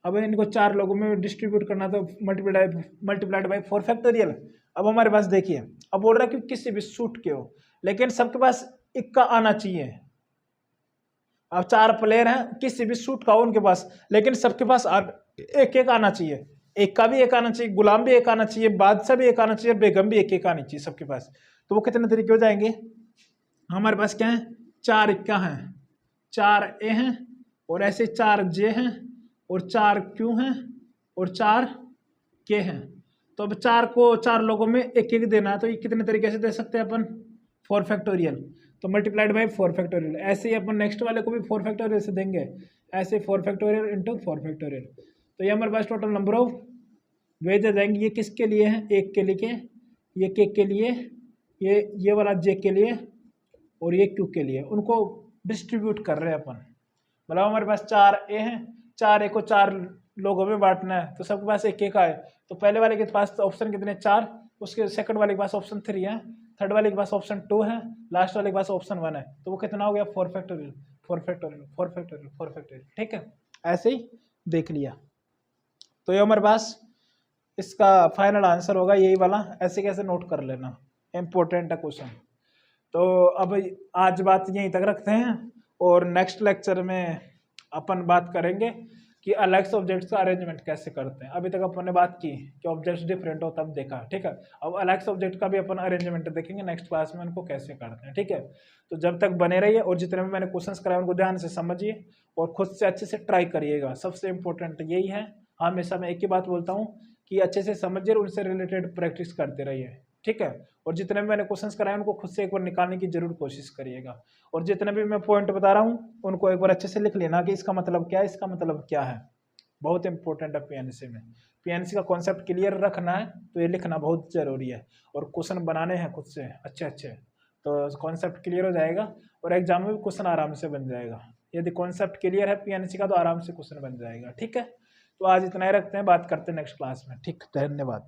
Speaker 1: अब इनको 4 लोगों में डिस्ट्रीब्यूट करना तो मल्टीप्लाइड बाई 4 फैक्टोरियल। अब हमारे पास देखिए, अब बोल रहा है कि किसी भी सूट के हो लेकिन सबके पास इक्का आना चाहिए। अब 4 प्लेयर हैं, किसी भी सूट का हो उनके पास, लेकिन सबके पास एक एक आना चाहिए। एक का भी एक आना चाहिए, गुलाम भी एक आना चाहिए, बादशाह भी एक आना चाहिए, बेगम भी एक एक आनी चाहिए सबके पास। तो वो कितने तरीके हो जाएंगे? हमारे पास क्या है? 4 इक्का हैं, 4 ए हैं, और ऐसे 4 जे हैं, और 4 क्यू हैं, और 4 के हैं। तो अब 4 को 4 लोगों में एक एक देना है। तो ये कितने तरीके से दे सकते हैं अपन? 4 फैक्टोरियल, तो मल्टीप्लाइड बाई 4 फैक्टोरियल। ऐसे ही अपन नेक्स्ट वाले को भी 4 फैक्टोरियल से देंगे, ऐसे 4 फैक्टोरियल इंटू 4 फैक्टोरियल। तो ये हमारे पास टोटल नंबर ऑफ वेज आ जाएंगे। ये किसके लिए है? एक के लिए, ये के लिए, ये वाला जे के लिए, और ये क्यू के लिए। उनको डिस्ट्रीब्यूट कर रहे हैं अपन। मतलब हमारे पास 4 ए हैं, 4 ए को 4 लोगों में बांटना है, तो सबके पास एक एक आए। तो पहले वाले के पास ऑप्शन कितने? 4, उसके सेकंड वाले के पास ऑप्शन 3 है, थर्ड वाले के पास ऑप्शन 2 है, लास्ट वाले के पास ऑप्शन 1 है। तो वो कितना हो गया? 4 फैक्टोरियल, 4 फैक्टोरियल, 4 फैक्टोरियल, 4 फैक्टोरियल। ठीक है, ऐसे ही देख लिया। तो ये हमारे पास इसका फाइनल आंसर होगा यही वाला। ऐसे कैसे नोट कर लेना, इम्पोर्टेंट है क्वेश्चन। तो अब आज बात यहीं तक रखते हैं, और नेक्स्ट लेक्चर में अपन बात करेंगे कि अलेक्स ऑब्जेक्ट्स का अरेंजमेंट कैसे करते हैं। अभी तक अपन ने बात की कि ऑब्जेक्ट्स डिफरेंट हो तब देखा। ठीक है, अब अलेक्स ऑब्जेक्ट का भी अपन अरेंजमेंट देखेंगे नेक्स्ट क्लास में, उनको कैसे करते हैं। ठीक है, तो जब तक बने रहिए, और जितने भी मैंने क्वेश्चंस कराए उनको ध्यान से समझिए और खुद से अच्छे से ट्राई करिएगा। सबसे इंपॉर्टेंट यही है। हमेशा मैं एक ही बात बोलता हूँ कि अच्छे से समझिए, उनसे रिलेटेड प्रैक्टिस करते रहिए। ठीक है, और जितने भी मैंने क्वेश्चंस कराए उनको खुद से एक बार निकालने की जरूर कोशिश करिएगा। और जितने भी मैं पॉइंट बता रहा हूँ उनको एक बार अच्छे से लिख लेना कि इसका मतलब क्या है, इसका मतलब क्या है। बहुत इंपॉर्टेंट है पीएनसी में। पीएनसी का कॉन्सेप्ट क्लियर रखना है तो ये लिखना बहुत जरूरी है, और क्वेश्चन बनाने हैं खुद से अच्छे अच्छे, तो कॉन्सेप्ट क्लियर हो जाएगा और एग्जाम में भी क्वेश्चन आराम से बन जाएगा। यदि कॉन्सेप्ट क्लियर है पीएनसी का तो आराम से क्वेश्चन बन जाएगा। ठीक है, तो आज इतना ही रखते हैं, बात करते हैं नेक्स्ट क्लास में। ठीक, धन्यवाद।